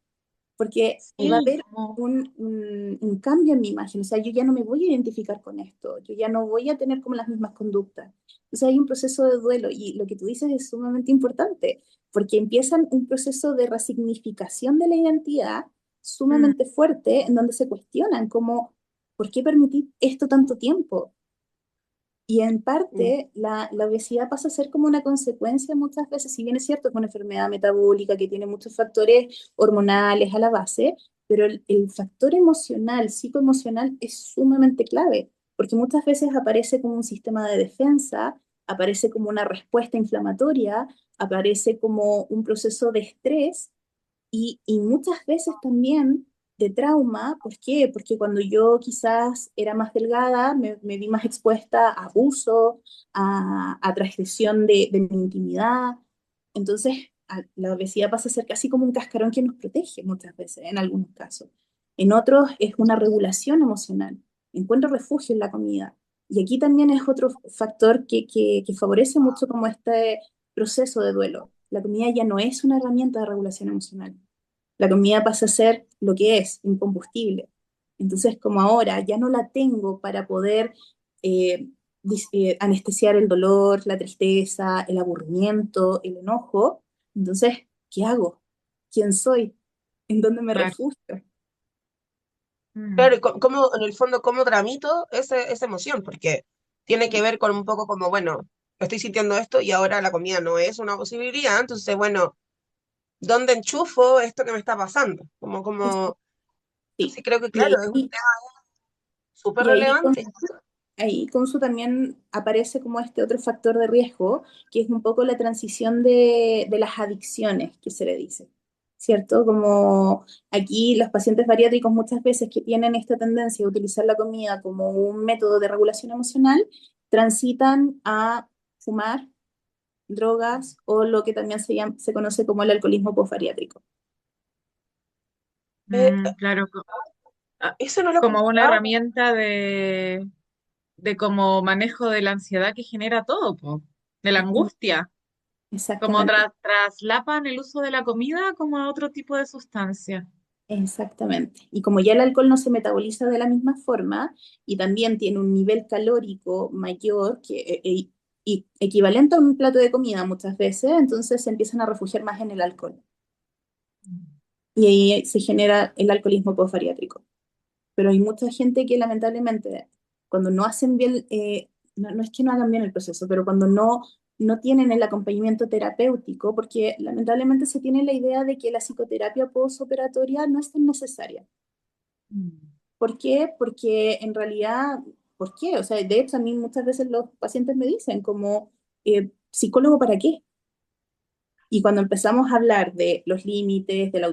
porque va a sí, haber un cambio en mi imagen, o sea, yo ya no me voy a identificar con esto, yo ya no voy a tener como las mismas conductas. O sea, hay un proceso de duelo y lo que tú dices es sumamente importante, porque empiezan un proceso de resignificación de la identidad mm, sumamente fuerte en donde se cuestionan como, ¿por qué permitir esto tanto tiempo? Y en Mm. parte la obesidad pasa a ser como una consecuencia muchas veces, si bien es cierto, es una enfermedad metabólica que tiene muchos factores hormonales a la base, pero el factor emocional, psicoemocional, es sumamente clave, porque muchas veces aparece como un sistema de defensa, aparece como una respuesta inflamatoria, aparece como un proceso de estrés y muchas veces también de trauma. ¿Por qué? Porque cuando yo quizás era más delgada, me vi más expuesta a abuso, a transgresión de mi intimidad. Entonces, la obesidad pasa a ser casi como un cascarón que nos protege muchas veces, en algunos casos. En otros es una regulación emocional. Encuentro refugio en la comida. Y aquí también es otro factor que favorece mucho como este proceso de duelo. La comida ya no es una herramienta de regulación emocional. La comida pasa a ser lo que es, un combustible. Entonces, como ahora ya no la tengo para poder eh, anestesiar el dolor, la tristeza, el aburrimiento, el enojo, entonces, ¿qué hago? ¿Quién soy? ¿En dónde me Claro. refugio? Claro, Mm, y cómo, en el fondo, cómo tramito esa emoción, porque tiene que ver con un poco como, bueno, estoy sintiendo esto y ahora la comida no es una posibilidad, entonces, bueno, ¿dónde enchufo esto que me está pasando? Sí. Sí, creo que, Y claro, es un ahí, tema súper y ahí relevante. con su también aparece como este otro factor de riesgo, que es un poco la transición de las adicciones, que se le dice, ¿cierto? Como aquí los pacientes bariátricos muchas veces que tienen esta tendencia a utilizar la comida como un método de regulación emocional, transitan a fumar, drogas o lo que también se conoce como el alcoholismo posbariátrico. Eh, claro, eso no lo he como una escuchado. herramienta de como manejo de la ansiedad que genera todo, po, de la angustia, como Exactamente. traslapan el uso de la comida como a otro tipo de sustancia. Exactamente. Y como ya el alcohol no se metaboliza de la misma forma y también tiene un nivel calórico mayor y equivalente a un plato de comida muchas veces, entonces se empiezan a refugiar más en el alcohol. Y ahí se genera el alcoholismo posbariátrico. Pero hay mucha gente que lamentablemente cuando no hacen bien, no es que no hagan bien el proceso, pero cuando no tienen el acompañamiento terapéutico, porque lamentablemente se tiene la idea de que la psicoterapia postoperatoria no es tan necesaria. Mm. ¿Por qué? Porque en realidad, ¿por qué? O sea, de hecho a mí muchas veces los pacientes me dicen como, psicólogo, ¿para qué? Y cuando empezamos a hablar de los límites, del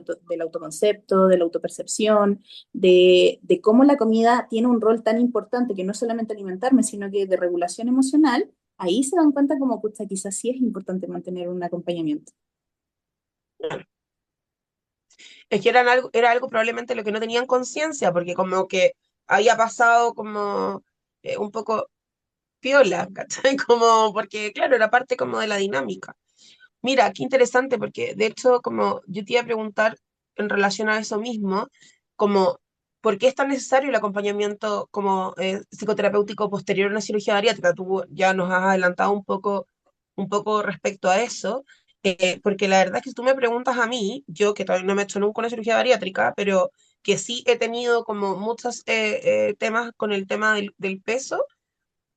autoconcepto, de la autopercepción, de cómo la comida tiene un rol tan importante que no es solamente alimentarme, sino que de regulación emocional, ahí se dan cuenta como, pucha, quizás sí es importante mantener un acompañamiento. Es que era algo probablemente lo que no tenían conciencia, porque como que había pasado como un poco piola, ¿cachai? Como, porque claro, era parte como de la dinámica. Mira, qué interesante, porque de hecho, como yo te iba a preguntar en relación a eso mismo, como, ¿por qué es tan necesario el acompañamiento como psicoterapéutico posterior a una cirugía bariátrica? Tú ya nos has adelantado un poco respecto a eso, porque la verdad es que si tú me preguntas a mí, yo que todavía no me he hecho nunca una cirugía bariátrica, pero que sí he tenido como muchos temas con el tema del peso,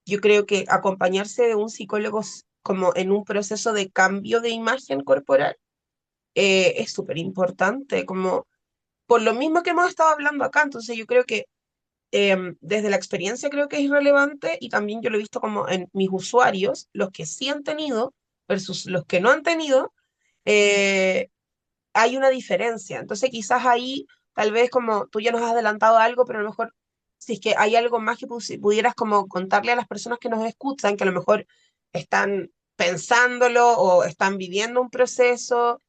yo creo que acompañarse de un psicólogo como en un proceso de cambio de imagen corporal es súper importante, como por lo mismo que hemos estado hablando acá. Entonces yo creo que desde la experiencia creo que es relevante y también yo lo he visto como en mis usuarios, los que sí han tenido versus los que no han tenido, eh, hay una diferencia. Entonces quizás ahí, tal vez como tú ya nos has adelantado algo, pero a lo mejor si es que hay algo más que pudieras como contarle a las personas que nos escuchan, que a lo mejor están pensándolo o están viviendo un proceso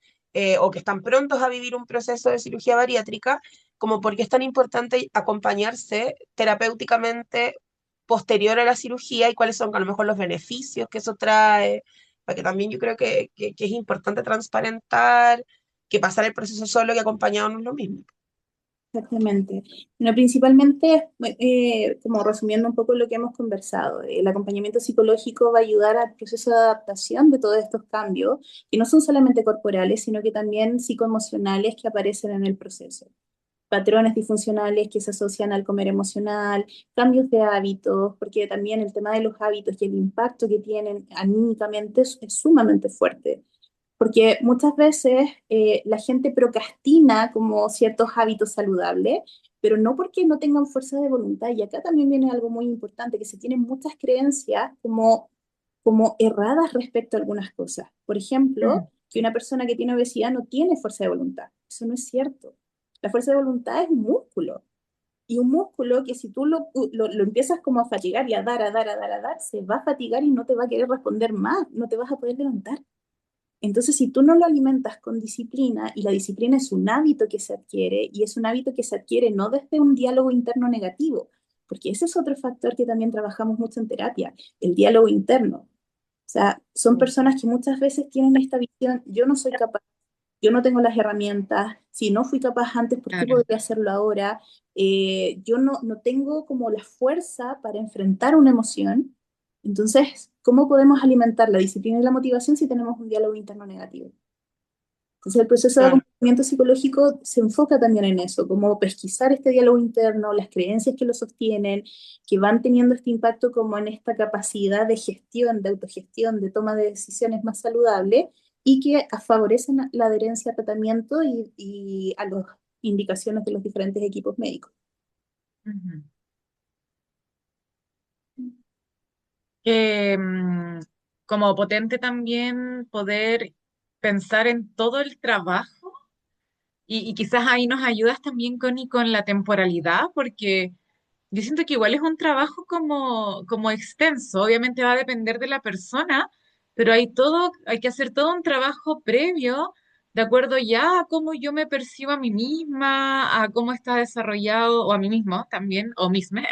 o que están prontos a vivir un proceso de cirugía bariátrica, como por qué es tan importante acompañarse terapéuticamente posterior a la cirugía y cuáles son a lo mejor los beneficios que eso trae, porque también yo creo que es importante transparentar que pasar el proceso solo y acompañado no es lo mismo. Exactamente. Bueno, principalmente, como resumiendo un poco lo que hemos conversado, el acompañamiento psicológico va a ayudar al proceso de adaptación de todos estos cambios, que no son solamente corporales, sino que también psicoemocionales que aparecen en el proceso. Patrones disfuncionales que se asocian al comer emocional, cambios de hábitos, porque también el tema de los hábitos y el impacto que tienen anímicamente es sumamente fuerte. Porque muchas veces la gente procrastina como ciertos hábitos saludables, pero no porque no tengan fuerza de voluntad. Y acá también viene algo muy importante, que se tienen muchas creencias como erradas respecto a algunas cosas. Por ejemplo, Mm, que una persona que tiene obesidad no tiene fuerza de voluntad. Eso no es cierto. La fuerza de voluntad es un músculo. Y un músculo que si tú lo empiezas como a fatigar y a dar, a dar, a dar, a dar, se va a fatigar y no te va a querer responder más, no te vas a poder levantar. Entonces, si tú no lo alimentas con disciplina, y la disciplina es un hábito que se adquiere, y es un hábito que se adquiere no desde un diálogo interno negativo, porque ese es otro factor que también trabajamos mucho en terapia, el diálogo interno. O sea, son Mm, personas que muchas veces tienen esta visión, yo no soy capaz, yo no tengo las herramientas, si no fui capaz antes, ¿por qué Claro. podría hacerlo ahora? Yo no tengo como la fuerza para enfrentar una emoción. Entonces, ¿cómo podemos alimentar la disciplina y la motivación si tenemos un diálogo interno negativo? Entonces, el proceso de claro, acompañamiento psicológico se enfoca también en eso, como pesquisar este diálogo interno, las creencias que lo sostienen, que van teniendo este impacto como en esta capacidad de gestión, de autogestión, de toma de decisiones más saludable y que favorecen la adherencia al tratamiento y a las indicaciones de los diferentes equipos médicos. Ujú. Que como potente también poder pensar en todo el trabajo y quizás ahí nos ayudas también, Connie, con la temporalidad, porque yo siento que igual es un trabajo como extenso, obviamente va a depender de la persona, pero hay que hacer todo un trabajo previo, de acuerdo ya a cómo yo me percibo a mí misma, a cómo está desarrollado, o a mí mismo también, o misma,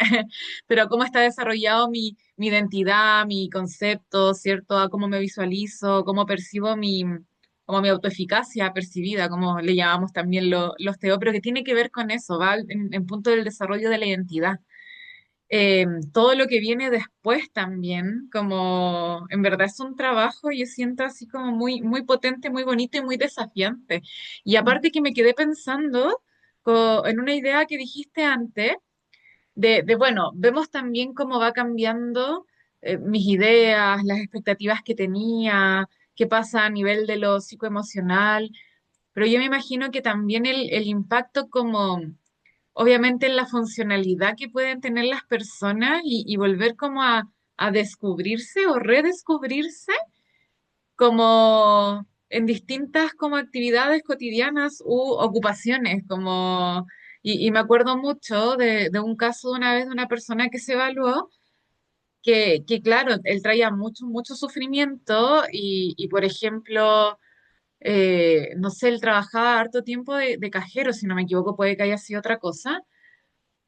pero a cómo está desarrollado mi identidad, mi concepto, ¿cierto? A cómo me visualizo, cómo percibo como mi autoeficacia percibida, como le llamamos también los TEO, pero que tiene que ver con eso, va en punto del desarrollo de la identidad. Todo lo que viene después también, como en verdad es un trabajo, yo siento así como muy potente, muy bonito y muy desafiante. Y aparte que me quedé pensando en una idea que dijiste antes, bueno, vemos también cómo va cambiando mis ideas, las expectativas que tenía, qué pasa a nivel de lo psicoemocional, pero yo me imagino que también el impacto como obviamente en la funcionalidad que pueden tener las personas y volver como a descubrirse o redescubrirse como en distintas como actividades cotidianas u ocupaciones, y me acuerdo mucho de un caso de una vez de una persona que se evaluó, que claro, él traía mucho sufrimiento y por ejemplo, no sé, él trabajaba harto tiempo de cajero, si no me equivoco, puede que haya sido otra cosa,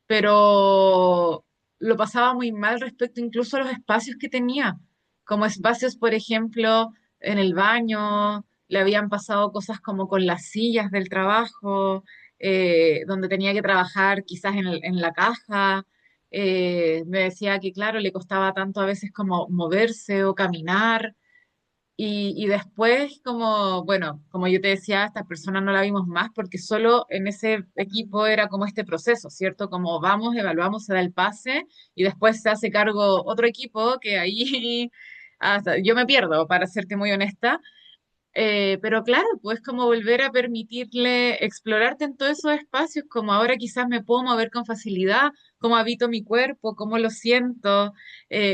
pero lo pasaba muy mal respecto incluso a los espacios que tenía, como espacios, por ejemplo, en el baño, le habían pasado cosas como con las sillas del trabajo, donde tenía que trabajar quizás en la caja. Me decía que, claro, le costaba tanto a veces como moverse o caminar. Y después, como, bueno, como yo te decía, esta persona no la vimos más porque solo en ese equipo era como este proceso, ¿cierto? Como vamos, evaluamos, se da el pase y después se hace cargo otro equipo que ahí hasta yo me pierdo, para serte muy honesta. Pero claro, pues como volver a permitirle explorarte en todos esos espacios, como ahora quizás me puedo mover con facilidad, cómo habito mi cuerpo, cómo lo siento,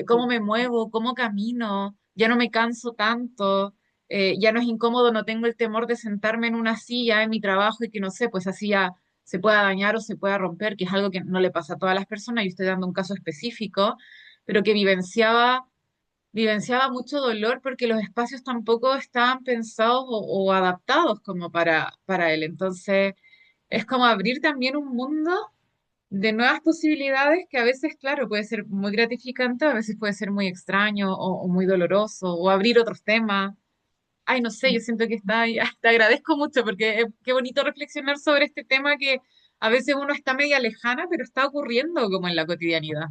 cómo me muevo, cómo camino, ya no me canso tanto, ya no es incómodo, no tengo el temor de sentarme en una silla en mi trabajo y que no sé, pues así ya se pueda dañar o se pueda romper, que es algo que no le pasa a todas las personas, yo estoy dando un caso específico, pero que vivenciaba mucho dolor porque los espacios tampoco estaban pensados o adaptados como para él. Entonces, es como abrir también un mundo de nuevas posibilidades que a veces, claro, puede ser muy gratificante, a veces puede ser muy extraño o muy doloroso, o abrir otros temas. Ay, no sé, yo siento que está, te agradezco mucho porque qué bonito reflexionar sobre este tema que a veces uno está media lejana, pero está ocurriendo como en la cotidianidad.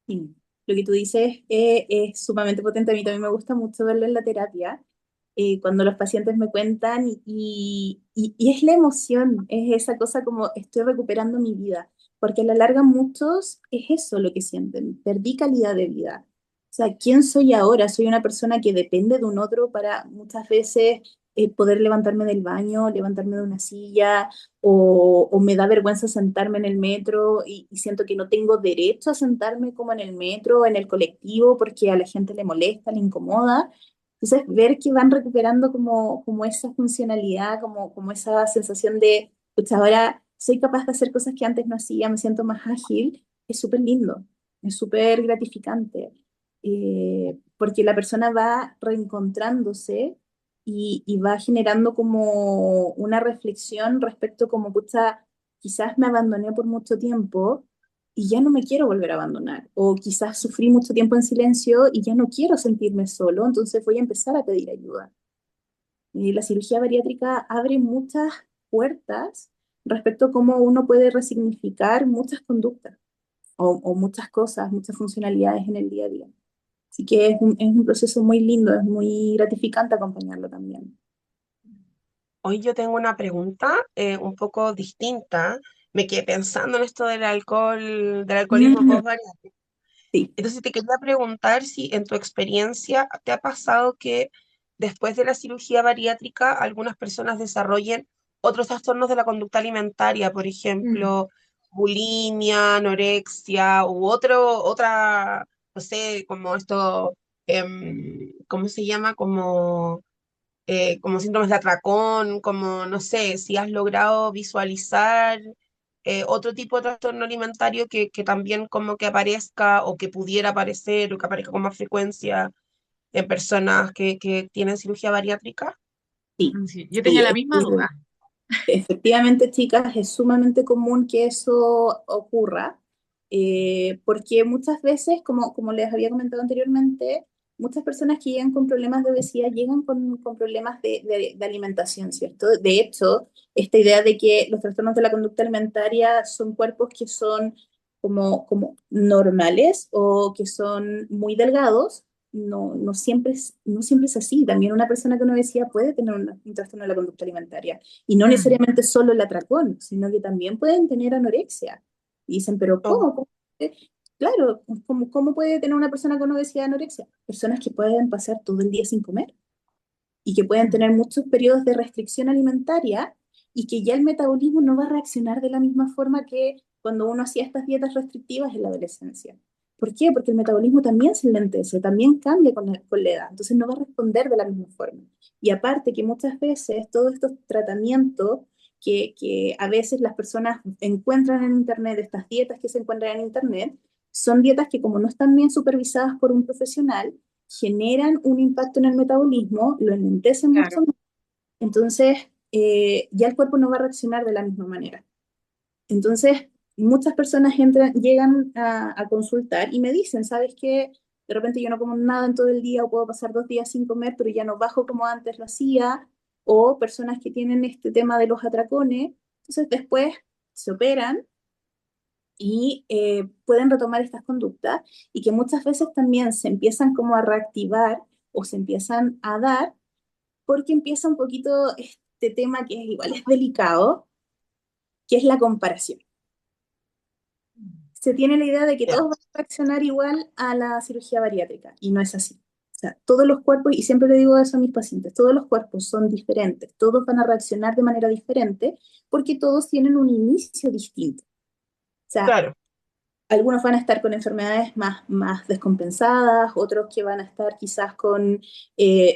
Sí. Lo que tú dices es sumamente potente. A mí también me gusta mucho verlo en la terapia, cuando los pacientes me cuentan y es la emoción, es esa cosa como estoy recuperando mi vida, porque a la larga muchos es eso lo que sienten, perdí calidad de vida. O sea, ¿quién soy ahora? Soy una persona que depende de un otro para muchas veces poder levantarme del baño, levantarme de una silla, o me da vergüenza sentarme en el metro y siento que no tengo derecho a sentarme como en el metro o en el colectivo porque a la gente le molesta, le incomoda. Entonces, ver que van recuperando como esa funcionalidad, como esa sensación de, pues ahora soy capaz de hacer cosas que antes no hacía, me siento más ágil, es súper lindo, es súper gratificante, porque la persona va reencontrándose y va generando como una reflexión respecto como, pucha, quizás me abandoné por mucho tiempo y ya no me quiero volver a abandonar, o quizás sufrí mucho tiempo en silencio y ya no quiero sentirme solo, entonces voy a empezar a pedir ayuda. La cirugía bariátrica abre muchas puertas respecto a cómo uno puede resignificar muchas conductas o muchas cosas, muchas funcionalidades en el día a día. Así que es un proceso muy lindo, es muy gratificante acompañarlo también. Hoy yo tengo una pregunta un poco distinta. Me quedé pensando en esto del alcohol, del alcoholismo Mm, post-bariátrico. sí, Entonces te quería preguntar si en tu experiencia te ha pasado que después de la cirugía bariátrica algunas personas desarrollen otros trastornos de la conducta alimentaria, por Mm. ejemplo, bulimia, anorexia u otra, no sé, como esto, ¿cómo se llama? Como síndromes de atracón, como, no sé, si has logrado visualizar otro tipo de trastorno alimentario que también como que aparezca o que pudiera aparecer o que aparezca con más frecuencia en personas que tienen cirugía bariátrica. sí, Sí, yo tenía sí. la misma duda. Efectivamente, chicas, es sumamente común que eso ocurra, porque muchas veces, como les había comentado anteriormente, muchas personas que llegan con problemas de obesidad llegan con problemas de alimentación, ¿cierto? De hecho, esta idea de que los trastornos de la conducta alimentaria son cuerpos que son como normales o que son muy delgados, no siempre es así. También una persona con obesidad puede tener un trastorno de la conducta alimentaria. Y no Mm, necesariamente solo el atracón, sino que también pueden tener anorexia. Y dicen, pero Oh, ¿cómo? Claro, ¿cómo puede tener una persona con obesidad anorexia? Personas que pueden pasar todo el día sin comer y que pueden mm, tener muchos periodos de restricción alimentaria y que ya el metabolismo no va a reaccionar de la misma forma que cuando uno hacía estas dietas restrictivas en la adolescencia. ¿Por qué? Porque el metabolismo también se lentece, también cambia con la edad, entonces no va a responder de la misma forma. Y aparte que muchas veces todos estos tratamientos que a veces las personas encuentran en Internet, estas dietas que se encuentran en Internet, son dietas que como no están bien supervisadas por un profesional, generan un impacto en el metabolismo, lo enlentecen mucho claro. más, entonces ya el cuerpo no va a reaccionar de la misma manera. Entonces, muchas personas llegan a consultar y me dicen, ¿sabes qué? De repente yo no como nada en todo el día o puedo pasar 2 días sin comer, pero ya no bajo como antes lo hacía, o personas que tienen este tema de los atracones, entonces después se operan y pueden retomar estas conductas y que muchas veces también se empiezan como a reactivar o se empiezan a dar porque empieza un poquito este tema que es igual es delicado, que es la comparación. Se tiene la idea de que ya, todos van a reaccionar igual a la cirugía bariátrica y no es así. O sea, todos los cuerpos, y siempre le digo eso a mis pacientes, todos los cuerpos son diferentes, todos van a reaccionar de manera diferente porque todos tienen un inicio distinto. O sea, claro. algunos van a estar con enfermedades más descompensadas, otros que van a estar quizás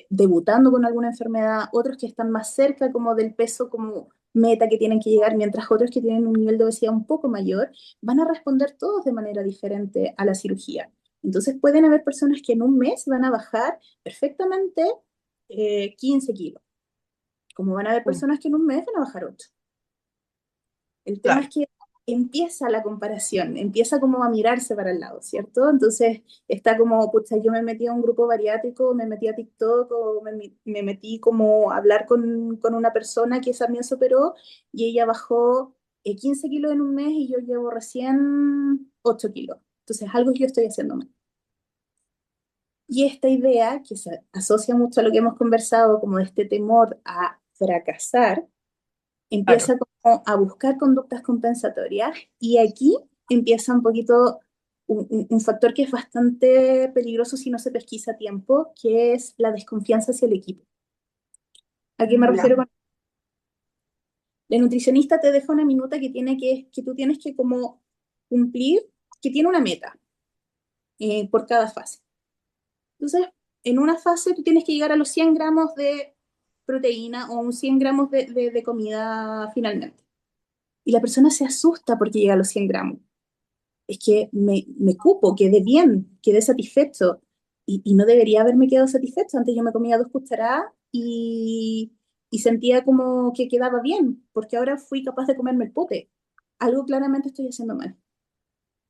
debutando con alguna enfermedad, otros que están más cerca como del peso como meta que tienen que llegar, mientras otros que tienen un nivel de obesidad un poco mayor, van a responder todos de manera diferente a la cirugía. Entonces pueden haber personas que en un mes van a bajar perfectamente 15 kilos, como van a haber Mm, personas que en un mes van a bajar 8. El tema claro. es que empieza la comparación, empieza como a mirarse para el lado, ¿cierto? Entonces está como, pucha, yo me metí a un grupo bariátrico, me metí a TikTok o me metí como a hablar con una persona que también se operó y ella bajó 15 kilos en un mes y yo llevo recién 8 kilos. Entonces algo yo estoy haciendo mal. Y esta idea, que se asocia mucho a lo que hemos conversado, como de este temor a fracasar, Claro. empieza como a buscar conductas compensatorias y aquí empieza un poquito un factor que es bastante peligroso si no se pesquisa a tiempo, que es la desconfianza hacia el equipo. ¿A qué me Ya, refiero con la nutricionista te deja una minuta que tú tienes que como cumplir, que tiene una meta por cada fase. Entonces, en una fase tú tienes que llegar a los 100 gramos de proteína o un 100 gramos de comida finalmente. Y la persona se asusta porque llega a los 100 gramos. Es que me cupo, quedé bien, quedé satisfecho y no debería haberme quedado satisfecho. Antes yo me comía 2 cucharadas y, y sentía como que quedaba bien, porque ahora fui capaz de comerme el pote. Algo claramente estoy haciendo mal.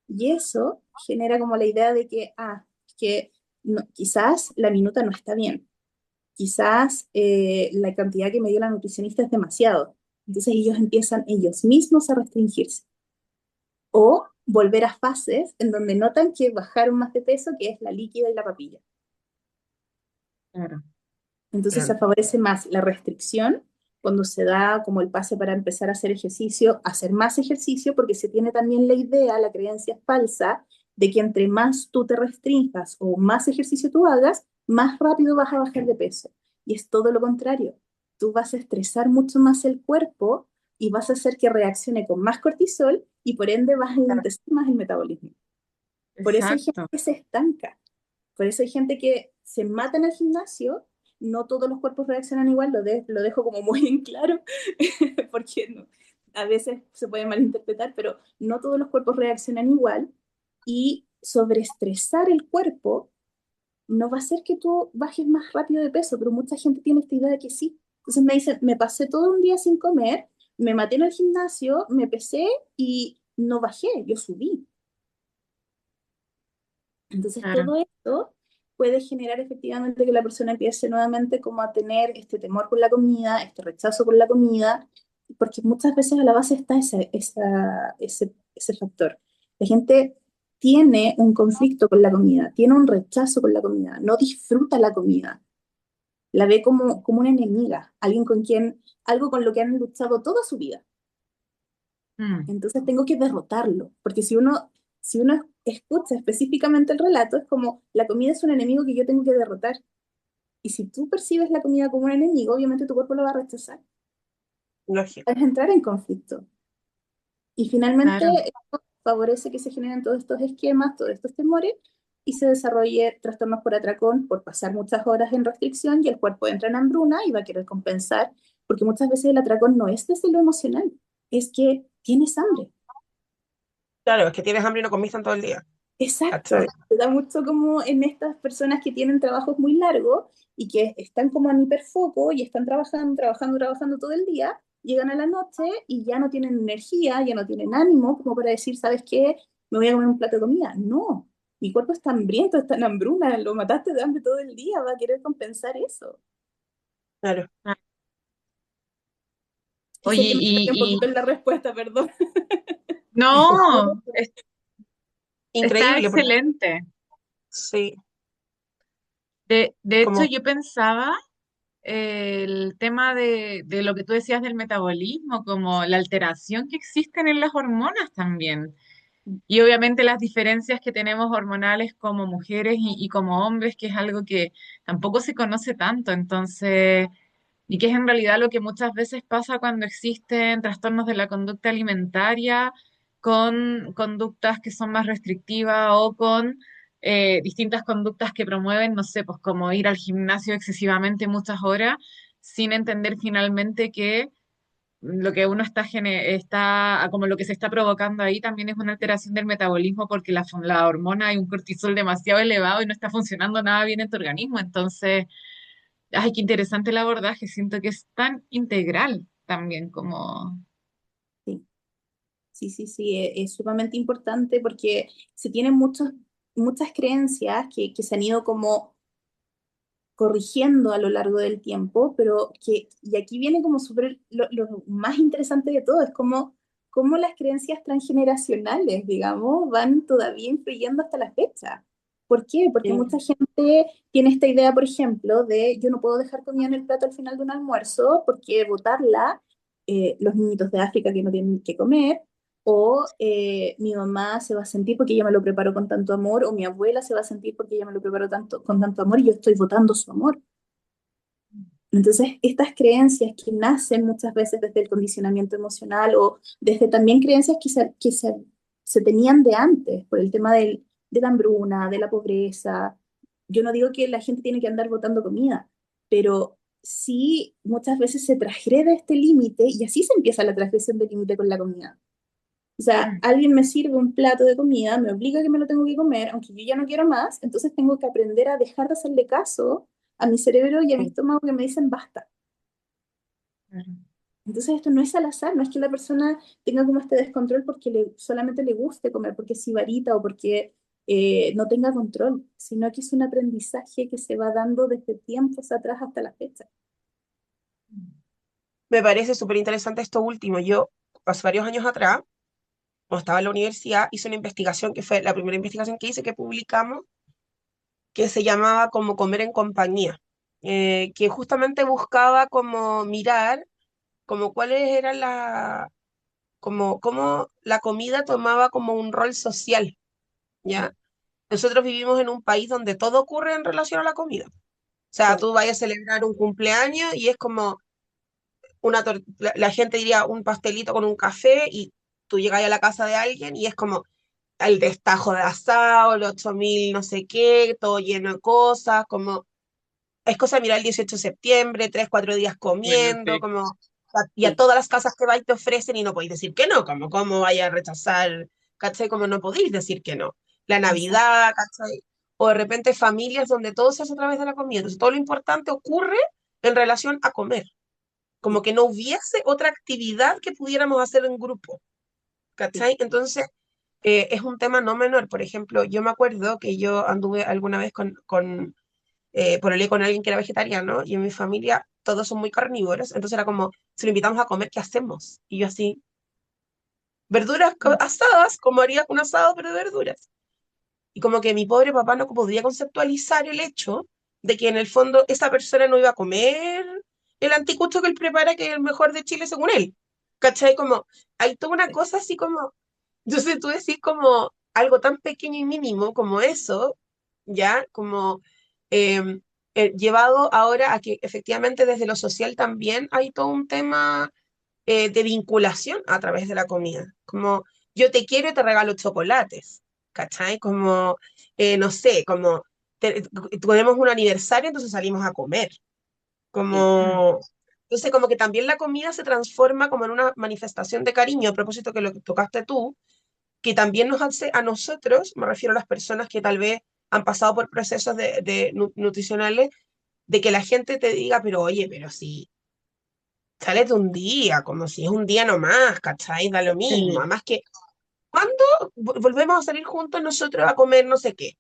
Y eso genera como la idea de que, que quizás la minuta no está bien, quizás la cantidad que me dio la nutricionista es demasiado. Entonces ellos empiezan ellos mismos a restringirse o volver a fases en donde notan que bajaron más de peso, que es la líquida y la papilla. Claro. Entonces se Bien. favorece más la restricción cuando se da como el pase para empezar a hacer ejercicio, hacer más ejercicio, porque se tiene también la idea, la creencia falsa, de que entre más tú te restringas o más ejercicio tú hagas, más rápido vas a bajar de peso. Y es todo lo contrario. Tú vas a estresar mucho más el cuerpo y vas a hacer que reaccione con más cortisol y por ende vas a Claro. enlentecer más el metabolismo. Por eso hay gente Exacto. que se estanca. Por eso hay gente que se mata en el gimnasio. No todos los cuerpos reaccionan igual, lo dejo como muy en claro, porque a veces se puede malinterpretar, pero no todos los cuerpos reaccionan igual. Y sobreestresar el cuerpo no va a hacer que tú bajes más rápido de peso, pero mucha gente tiene esta idea de que sí. Entonces me dicen, me pasé todo un día sin comer, me maté en el gimnasio, me pesé y no bajé, yo subí. Entonces, Claro. todo esto puede generar efectivamente que la persona empiece nuevamente como a tener este temor por la comida, este rechazo por la comida, porque muchas veces a la base está ese factor. La gente tiene un conflicto con la comida, tiene un rechazo con la comida, no disfruta la comida, la ve como una enemiga, alguien con quien, algo con lo que han luchado toda su vida. Mm, Entonces tengo que derrotarlo, porque si uno escucha específicamente el relato, es como la comida es un enemigo que yo tengo que derrotar. Y si tú percibes la comida como un enemigo, obviamente tu cuerpo lo va a rechazar. Lógico. Es entrar en conflicto. Y finalmente claro. esto favorece que se generen todos estos esquemas, todos estos temores, y se desarrolle trastornos por atracón por pasar muchas horas en restricción y el cuerpo entra en hambruna y va a querer compensar, porque muchas veces el atracón no es desde lo emocional, es que tienes hambre. Claro, es que tienes hambre y no comiste en todo el día. Exacto, ¿Cachai? se da mucho como en estas personas que tienen trabajos muy largos y que están como en hiperfoco y están trabajando, trabajando, trabajando todo el día, llegan a la noche y ya no tienen energía, ya no tienen ánimo como para decir, ¿sabes qué? Me voy a comer un plato de comida. No, mi cuerpo está hambriento, está en hambruna, lo mataste de hambre todo el día, va a querer compensar eso. Claro. Ah, Y oye, sé que me perdí un poquito en la respuesta, perdón. no, está Increíble, porque excelente. sí, De hecho, como, yo pensaba el tema de lo que tú decías del metabolismo, como la alteración que existen en las hormonas también. Y obviamente las diferencias que tenemos hormonales como mujeres y como hombres, que es algo que tampoco se conoce tanto. Entonces, y que es en realidad lo que muchas veces pasa cuando existen trastornos de la conducta alimentaria con conductas que son más restrictivas o con distintas conductas que promueven, no sé, pues como ir al gimnasio excesivamente muchas horas sin entender finalmente que lo que uno está, como lo que se está provocando ahí también es una alteración del metabolismo porque la hormona hay un cortisol demasiado elevado y no está funcionando nada bien en tu organismo. Entonces, ay, qué interesante el abordaje. Siento que es tan integral también como... Sí. Sí, sí, sí, es sumamente importante porque se tienen muchas creencias que se han ido como corrigiendo a lo largo del tiempo, pero y aquí viene como súper, lo más interesante de todo, es como las creencias transgeneracionales, digamos, van todavía influyendo hasta la fecha. ¿Por qué? Porque in- mucha gente tiene esta idea, por ejemplo, de yo no puedo dejar comida en el plato al final de un almuerzo porque botarla, los niñitos de África que no tienen que comer, o mi mamá se va a sentir porque ella me lo preparó con tanto amor, o mi abuela se va a sentir porque ella me lo preparó con tanto amor y yo estoy votando su amor. Entonces, estas creencias que nacen muchas veces desde el condicionamiento emocional o desde también creencias que se tenían de antes, por el tema de la hambruna, de la pobreza. Yo no digo que la gente tiene que andar botando comida, pero sí muchas veces se transgrede este límite y así se empieza la transgresión del límite con la comida. O sea, Mm, alguien me sirve un plato de comida, me obliga a que me lo tengo que comer, aunque yo ya no quiero más, entonces tengo que aprender a dejar de hacerle caso a mi cerebro y a mi estómago que me dicen basta. Claro. Entonces esto no es al azar, no es que la persona tenga como este descontrol porque solamente le guste comer, porque es sibarita o porque no tenga control, sino que es un aprendizaje que se va dando desde tiempos atrás hasta la fecha. Me parece súper interesante esto último. Yo, hace varios años atrás, cuando estaba en la universidad, hice una investigación que fue la primera investigación que hice, que publicamos, que se llamaba como Comer en Compañía, que justamente buscaba como mirar como cuáles eran como cómo la comida tomaba como un rol social, ¿ya? Nosotros vivimos en un país donde todo ocurre en relación a la comida. O sea, Claro, tú vayas a celebrar un cumpleaños y es como la gente diría un pastelito con un café y tú llegas a la casa de alguien y es como el destajo de asado, los 8000 no sé qué, todo lleno de cosas, como es cosa de mirar el 18 de septiembre, 3, 4 días Bueno, comiendo, sí. como y a sí, todas las casas que vais te ofrecen y no podéis decir que no, como cómo vaya a rechazar, ¿cachai? Como no podéis decir que no. La exacto. Navidad, ¿cachai? O de repente familias donde todo se hace a través de la comida. Entonces todo lo importante ocurre en relación a comer, como Sí, que no hubiese otra actividad que pudiéramos hacer en grupo, sí. ¿cachai? Entonces, es un tema no menor. Por ejemplo, yo me acuerdo que yo anduve alguna vez pololeé con alguien que era vegetariano y en mi familia todos son muy carnívoros, entonces era como, si lo invitamos a comer, ¿qué hacemos? Y yo así, verduras asadas, como haría un asado, pero de verduras. Y como que mi pobre papá no podía conceptualizar el hecho de que en el fondo esa persona no iba a comer el anticucho que él prepara, que es el mejor de Chile según él. ¿Cachai? Como, hay toda una cosa así como, yo sé, tú decís como algo tan pequeño y mínimo como eso, ya, como eh, llevado ahora a que efectivamente desde lo social también hay todo un tema de vinculación a través de la comida. Como yo te quiero y te regalo chocolates, ¿cachai? Como, no sé, como tenemos un aniversario, entonces salimos a comer. Sí. Mm. Como, entonces como que también la comida se transforma como en una manifestación de cariño, a propósito que lo que tocaste tú, que también nos hace a nosotros, me refiero a las personas que tal vez han pasado por procesos nutricionales, de que la gente te diga, pero oye, pero si sales de un día, como si es un día nomás, ¿cachai? Da lo mismo. Sí, Además que, ¿cuándo volvemos a salir juntos nosotros a comer no sé qué?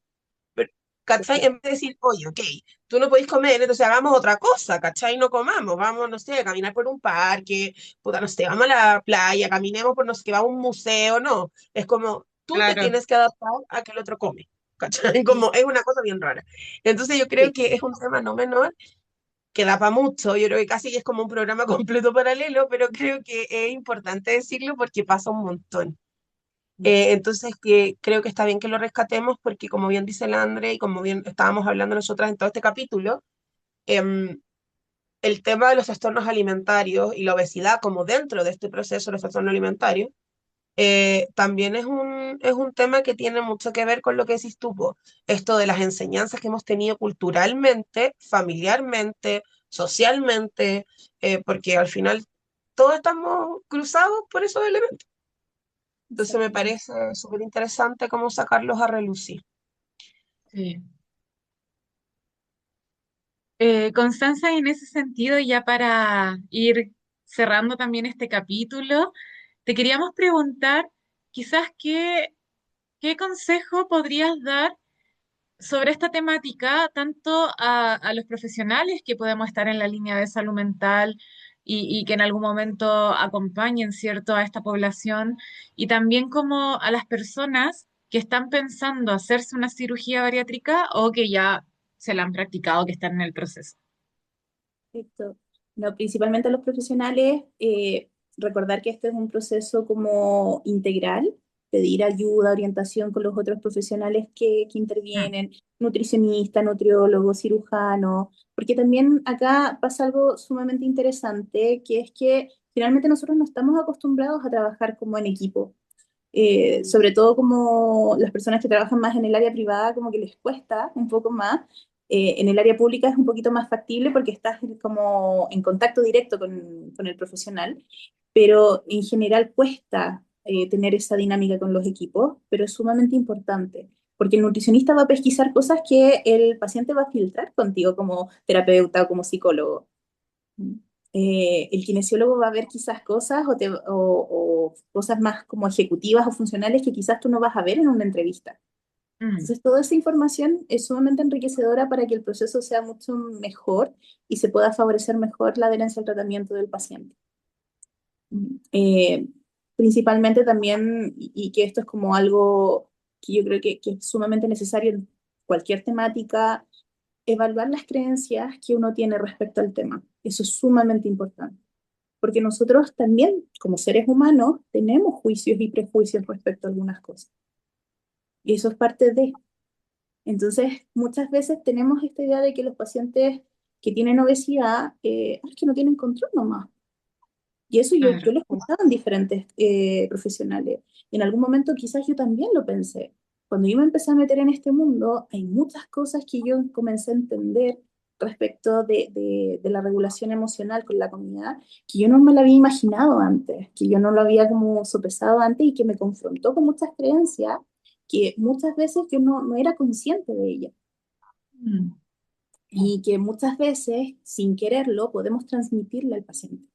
Pero, ¿cachai? En vez de decir, oye, ok, tú no podéis comer, entonces hagamos otra cosa, ¿cachai? No comamos, vamos, no sé, a caminar por un parque, puta, no sé, vamos a la playa, caminemos por no sé qué, vamos a un museo, no. Es como, tú te claro. tienes que adaptar a que el otro come, ¿cachai? Como, Eso, es una cosa bien rara. Entonces yo creo sí. que es un tema no menor que da para mucho, yo creo que casi es como un programa completo paralelo, pero creo que es importante decirlo porque pasa un montón. Yes. Entonces, que creo que está bien que lo rescatemos porque, como bien dice la Andre y como bien estábamos hablando nosotras en todo este capítulo, em, el tema de los trastornos alimentarios y la obesidad como dentro de este proceso de los trastornos alimentarios, también es un tema que tiene mucho que ver con lo que decís tú, po. Esto de las enseñanzas que hemos tenido culturalmente, familiarmente, socialmente, porque al final todos estamos cruzados por esos elementos. Entonces me Exactamente. parece súper interesante cómo sacarlos a relucir. Sí. Constanza, en ese sentido, ya para ir cerrando también este capítulo, te queríamos preguntar quizás qué consejo podrías dar sobre esta temática, tanto a los profesionales que podemos estar en la línea de salud mental y que en algún momento acompañen, ¿cierto?, a esta población, y también como a las personas que están pensando hacerse una cirugía bariátrica o que ya se la han practicado, que están en el proceso. Perfecto. No, principalmente a los profesionales, recordar que este es un proceso como integral, pedir ayuda, orientación con los otros profesionales que Mm. intervienen, nutricionista, nutriólogo, cirujano, porque también acá pasa algo sumamente interesante, que es que finalmente nosotros no estamos acostumbrados a trabajar como en equipo. Sobre todo como las personas que trabajan más en el área privada, como que les cuesta un poco más. En el área pública es un poquito más factible porque estás como en contacto directo con el profesional, pero en general cuesta tener esa dinámica con los equipos, pero es sumamente importante. porque el nutricionista va a pesquisar cosas que el paciente va a filtrar contigo como terapeuta o como psicólogo. El kinesiólogo va a ver quizás cosas o cosas más como ejecutivas o funcionales que quizás tú no vas a ver en una entrevista. Mm, Entonces, toda esa información es sumamente enriquecedora para que el proceso sea mucho mejor y se pueda favorecer mejor la adherencia al tratamiento del paciente. Eh, Principalmente también, y que esto es como algo que yo creo que es sumamente necesario en cualquier temática, evaluar las creencias que uno tiene respecto al tema. Eso es sumamente importante, porque nosotros también, como seres humanos, tenemos juicios y prejuicios respecto a algunas cosas. Y eso es parte de. Entonces, muchas veces tenemos esta idea de que los pacientes que tienen obesidad, es que no tienen control nomás. Y eso yo claro. lo he escuchado en diferentes profesionales. Y en algún momento quizás yo también lo pensé. Cuando yo me empecé a meter en este mundo, hay muchas cosas que yo comencé a entender respecto de la regulación emocional con la comida, que yo no me la había imaginado antes, que yo no lo había como sopesado antes y que me confrontó con muchas creencias que muchas veces yo no era consciente de ellas. Mm, Y que muchas veces, sin quererlo, podemos transmitirle al paciente.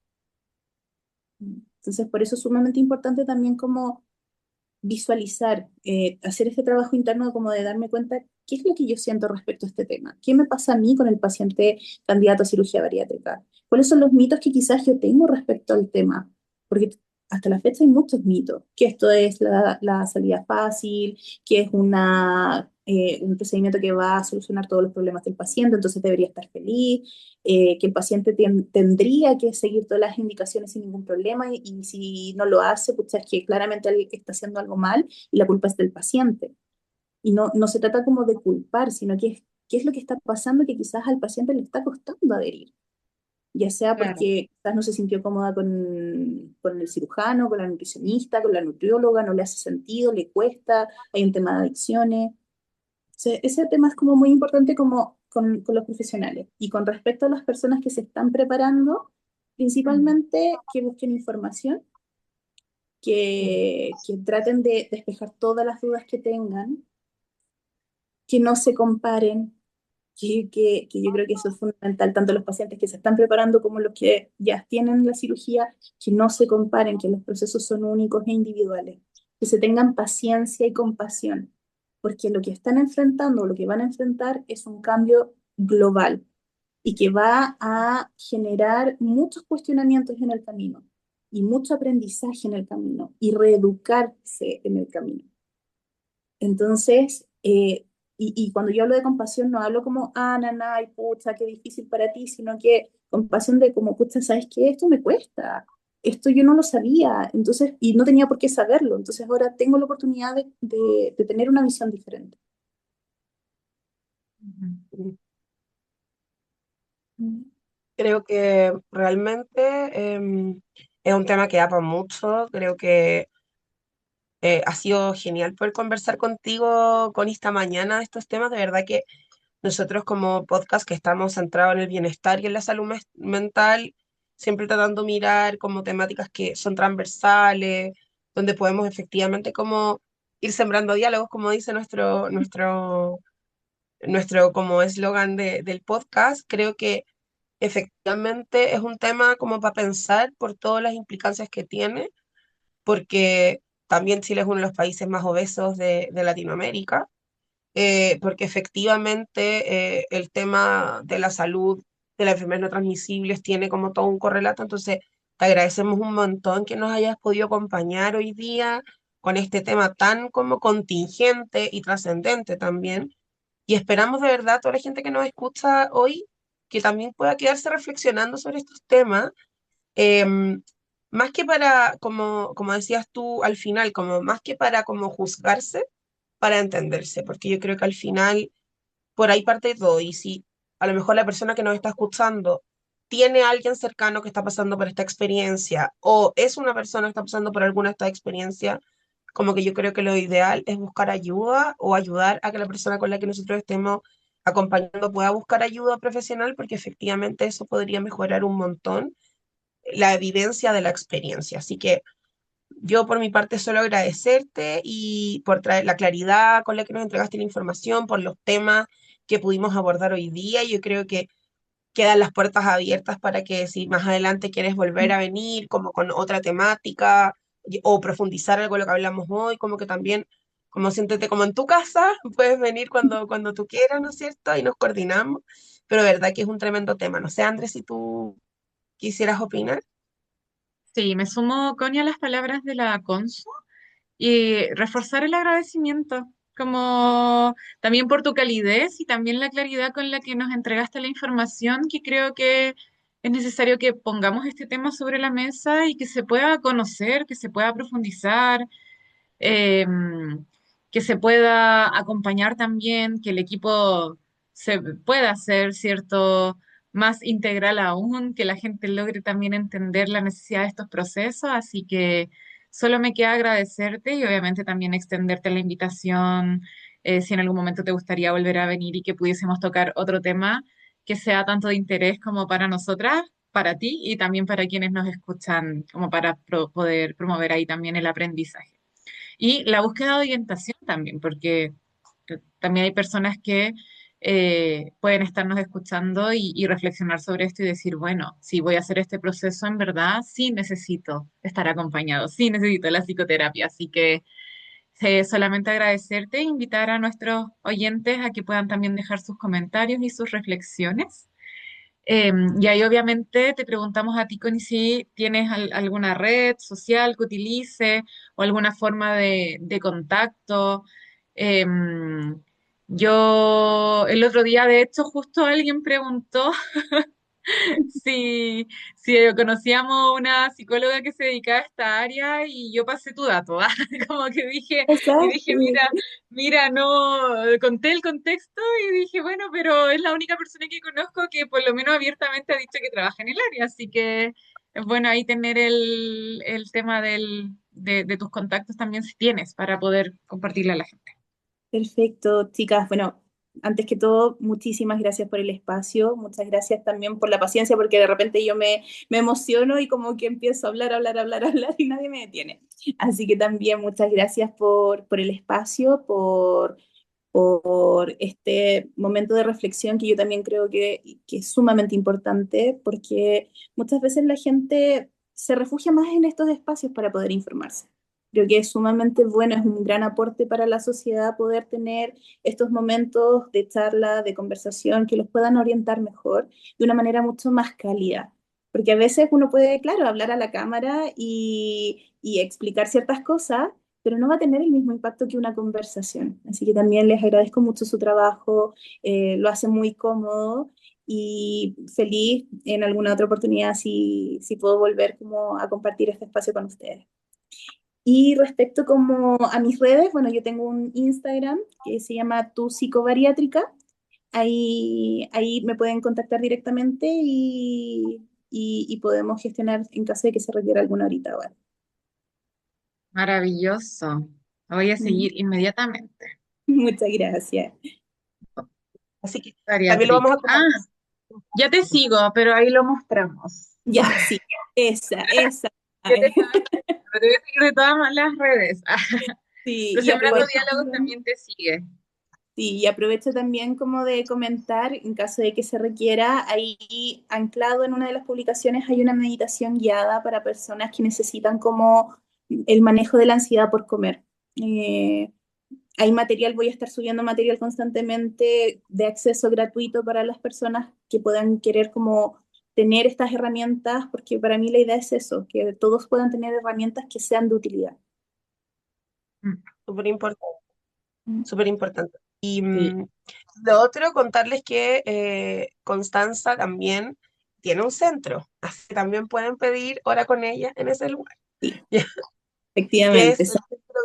Entonces, por eso es sumamente importante también como visualizar, hacer este trabajo interno como de darme cuenta qué es lo que yo siento respecto a este tema, qué me pasa a mí con el paciente candidato a cirugía bariátrica, cuáles son los mitos que quizás yo tengo respecto al tema, porque hasta la fecha hay muchos mitos, que esto es la salida fácil, que es un procedimiento que va a solucionar todos los problemas del paciente, entonces debería estar feliz, que el paciente tendría que seguir todas las indicaciones sin ningún problema y si no lo hace, pues es que claramente alguien está haciendo algo mal y la culpa es del paciente. Y no se trata como de culpar, sino que qué es lo que está pasando que quizás al paciente le está costando adherir. Ya sea claro. porque quizás no se sintió cómoda con el cirujano, con la nutricionista, con la nutrióloga, no le hace sentido, le cuesta, hay un tema de adicciones. Ese tema es como muy importante como con los profesionales. Y con respecto a las personas que se están preparando, Mm, principalmente que busquen información, que traten de despejar todas las dudas que tengan, que no se comparen, que yo creo que eso es fundamental, tanto los pacientes que se están preparando como los que ya tienen la cirugía, que no se comparen, que los procesos son únicos e individuales, que se tengan paciencia y compasión, porque lo que están enfrentando, lo que van a enfrentar es un cambio global y que va a generar muchos cuestionamientos en el camino y mucho aprendizaje en el camino y reeducarse en el camino. Entonces, y cuando yo hablo de compasión, no hablo como, nanay, pucha, qué difícil para ti, sino que compasión de como, pucha, ¿sabes qué? Esto me cuesta, esto yo no lo sabía, entonces, y no tenía por qué saberlo, entonces ahora tengo la oportunidad de tener una visión diferente. ujú. Mm. Creo que realmente es un tema que da para mucho. Creo que ha sido genial poder conversar contigo con esta mañana de estos temas. De verdad que nosotros como podcast que estamos centrados en el bienestar y en la salud mental, siempre tratando de mirar como temáticas que son transversales, donde podemos efectivamente como ir sembrando diálogos, como dice nuestro como eslogan del podcast. Creo que efectivamente es un tema como para pensar por todas las implicancias que tiene, porque también Chile es uno de los países más obesos de Latinoamérica, porque efectivamente el tema de la salud, de las enfermedades no transmisibles, tiene como todo un correlato. Entonces, te agradecemos un montón que nos hayas podido acompañar hoy día con este tema tan como contingente y trascendente también. Y esperamos de verdad a toda la gente que nos escucha hoy que también pueda quedarse reflexionando sobre estos temas, más que para, como decías tú al final, como más que para como juzgarse, para entenderse, porque yo creo que al final por ahí parte todo. Y si a lo mejor la persona que nos está escuchando tiene a alguien cercano que está pasando por esta experiencia o es una persona que está pasando por alguna de estas experiencias, como que yo creo que lo ideal es buscar ayuda o ayudar a que la persona con la que nosotros estemos acompañando pueda buscar ayuda profesional, porque efectivamente eso podría mejorar un montón la evidencia de la experiencia. Así que Yo por mi parte solo agradecerte y por traer la claridad con la que nos entregaste la información, por los temas que pudimos abordar hoy día. Yo creo que quedan las puertas abiertas para que si más adelante quieres volver a venir como con otra temática o profundizar algo de lo que hablamos hoy, como que también, como siéntete como en tu casa, puedes venir cuando tú quieras, ¿no es cierto? Y nos coordinamos. Pero verdad que es un tremendo tema. No sé, Andrés, si tú quisieras opinar. Sí, me sumo, Connie, a las palabras de la Consu y reforzar el agradecimiento, como también por tu calidez y también la claridad con la que nos entregaste la información, que creo que es necesario que pongamos este tema sobre la mesa y que se pueda conocer, que se pueda profundizar, eh, que se pueda acompañar también, que el equipo se pueda hacer, ¿cierto? Más integral aún, que la gente logre también entender la necesidad de estos procesos. Así que solo me queda agradecerte y obviamente también extenderte la invitación, si en algún momento te gustaría volver a venir y que pudiésemos tocar otro tema que sea tanto de interés como para nosotras, para ti y también para quienes nos escuchan, como para poder promover ahí también el aprendizaje. Y la búsqueda de orientación también, porque también hay personas que pueden estarnos escuchando y reflexionar sobre esto y decir, bueno, si voy a hacer este proceso, en verdad sí necesito estar acompañado, sí necesito la psicoterapia. Así que solamente agradecerte e invitar a nuestros oyentes a que puedan también dejar sus comentarios y sus reflexiones. Y ahí obviamente te preguntamos a ti, Connie, si tienes alguna red social que utilice o alguna forma de contacto. Em, yo el otro día, de hecho, justo alguien preguntó si conocíamos una psicóloga que se dedicaba a esta área y yo pasé tu dato, ¿ah? Como que dije, y Exacto. dije, mira, no, conté el contexto y dije, bueno, pero es la única persona que conozco que por lo menos abiertamente ha dicho que trabaja en el área, así que es bueno ahí tener el tema de tus contactos también si tienes para poder compartirle a la gente. Perfecto, chicas. Bueno, antes que todo, muchísimas gracias por el espacio, muchas gracias también por la paciencia, porque de repente yo me emociono y como que empiezo a hablar, hablar, hablar, hablar y nadie me detiene. Así que también muchas gracias por el espacio, por este momento de reflexión que yo también creo que es sumamente importante, porque muchas veces la gente se refugia más en estos espacios para poder informarse. Creo que es sumamente bueno, es un gran aporte para la sociedad poder tener estos momentos de charla, de conversación, que los puedan orientar mejor, de una manera mucho más cálida. Porque a veces uno puede, claro, hablar a la cámara y explicar ciertas cosas, pero no va a tener el mismo impacto que una conversación. Así que también les agradezco mucho su trabajo, lo hace muy cómodo y feliz en alguna otra oportunidad si puedo volver como a compartir este espacio con ustedes. Y respecto como a mis redes, bueno, yo tengo un Instagram que se llama Tu Psicobariátrica. Ahí me pueden contactar directamente y podemos gestionar en caso de que se requiera alguna horita ahora. Maravilloso. Lo voy a seguir inmediatamente. Muchas gracias. Así que también lo Bariátrica. vamos a Ah, compartir. ya te sigo, pero ahí lo mostramos. Ya, sí, esa. Yo te voy a seguir de todas las redes. Sí, Pero y Sembrando aprovecho Diálogos también, también te sigue. sí, y aprovecho también como de comentar, en caso de que se requiera, ahí anclado en una de las publicaciones hay una meditación guiada para personas que necesitan como el manejo de la ansiedad por comer. Eh, Hay material, voy a estar subiendo material constantemente de acceso gratuito para las personas que puedan querer como tener estas herramientas, porque para mí la idea es eso, que todos puedan tener herramientas que sean de utilidad. Mm, Súper importante, súper importante. Y sí. lo otro, contarles que Constanza también tiene un centro, así que también pueden pedir hora con ella en ese lugar, Sí, que efectivamente, es el centro.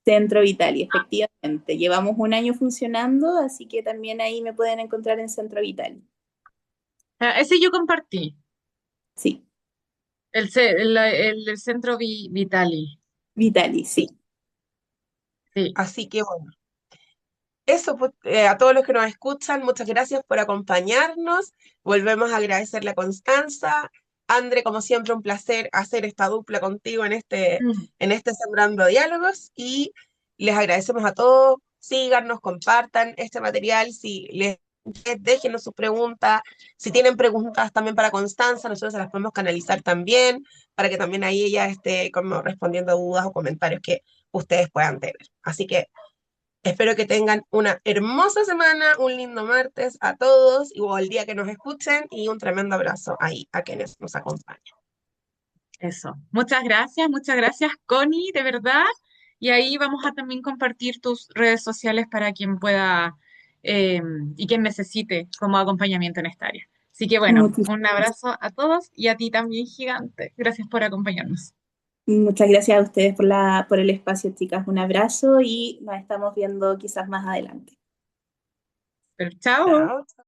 Centro Vitali, efectivamente. Llevamos un año funcionando, así que también ahí me pueden encontrar en Centro Vitali. Ah, ese yo compartí. Sí, El centro Vitali. Vitali, sí. Sí. Así que bueno, eso pues, a todos los que nos escuchan, muchas gracias por acompañarnos. Volvemos a agradecerle a Constanza, Andre, como siempre, un placer hacer esta dupla contigo Mm. en este Sembrando Diálogos y les agradecemos a todos. Síganos, compartan este material, si les déjenos sus preguntas, si tienen preguntas también para Constanza, nosotros se las podemos canalizar también, para que también ahí ella esté como respondiendo a dudas o comentarios que ustedes puedan tener. Así que espero que tengan una hermosa semana, un lindo martes a todos, o el día que nos escuchen, y un tremendo abrazo ahí a quienes nos acompañan. Eso. Muchas gracias, Connie, de verdad. Y ahí vamos a también compartir tus redes sociales para quien pueda eh, y quien necesite como acompañamiento en esta área. Así que bueno, un Muchísimas, abrazo a todos y a ti también, gigante. Gracias por acompañarnos. muchas gracias a ustedes por por el espacio, chicas. Un abrazo y nos estamos viendo quizás más adelante. Pero chao. Chao.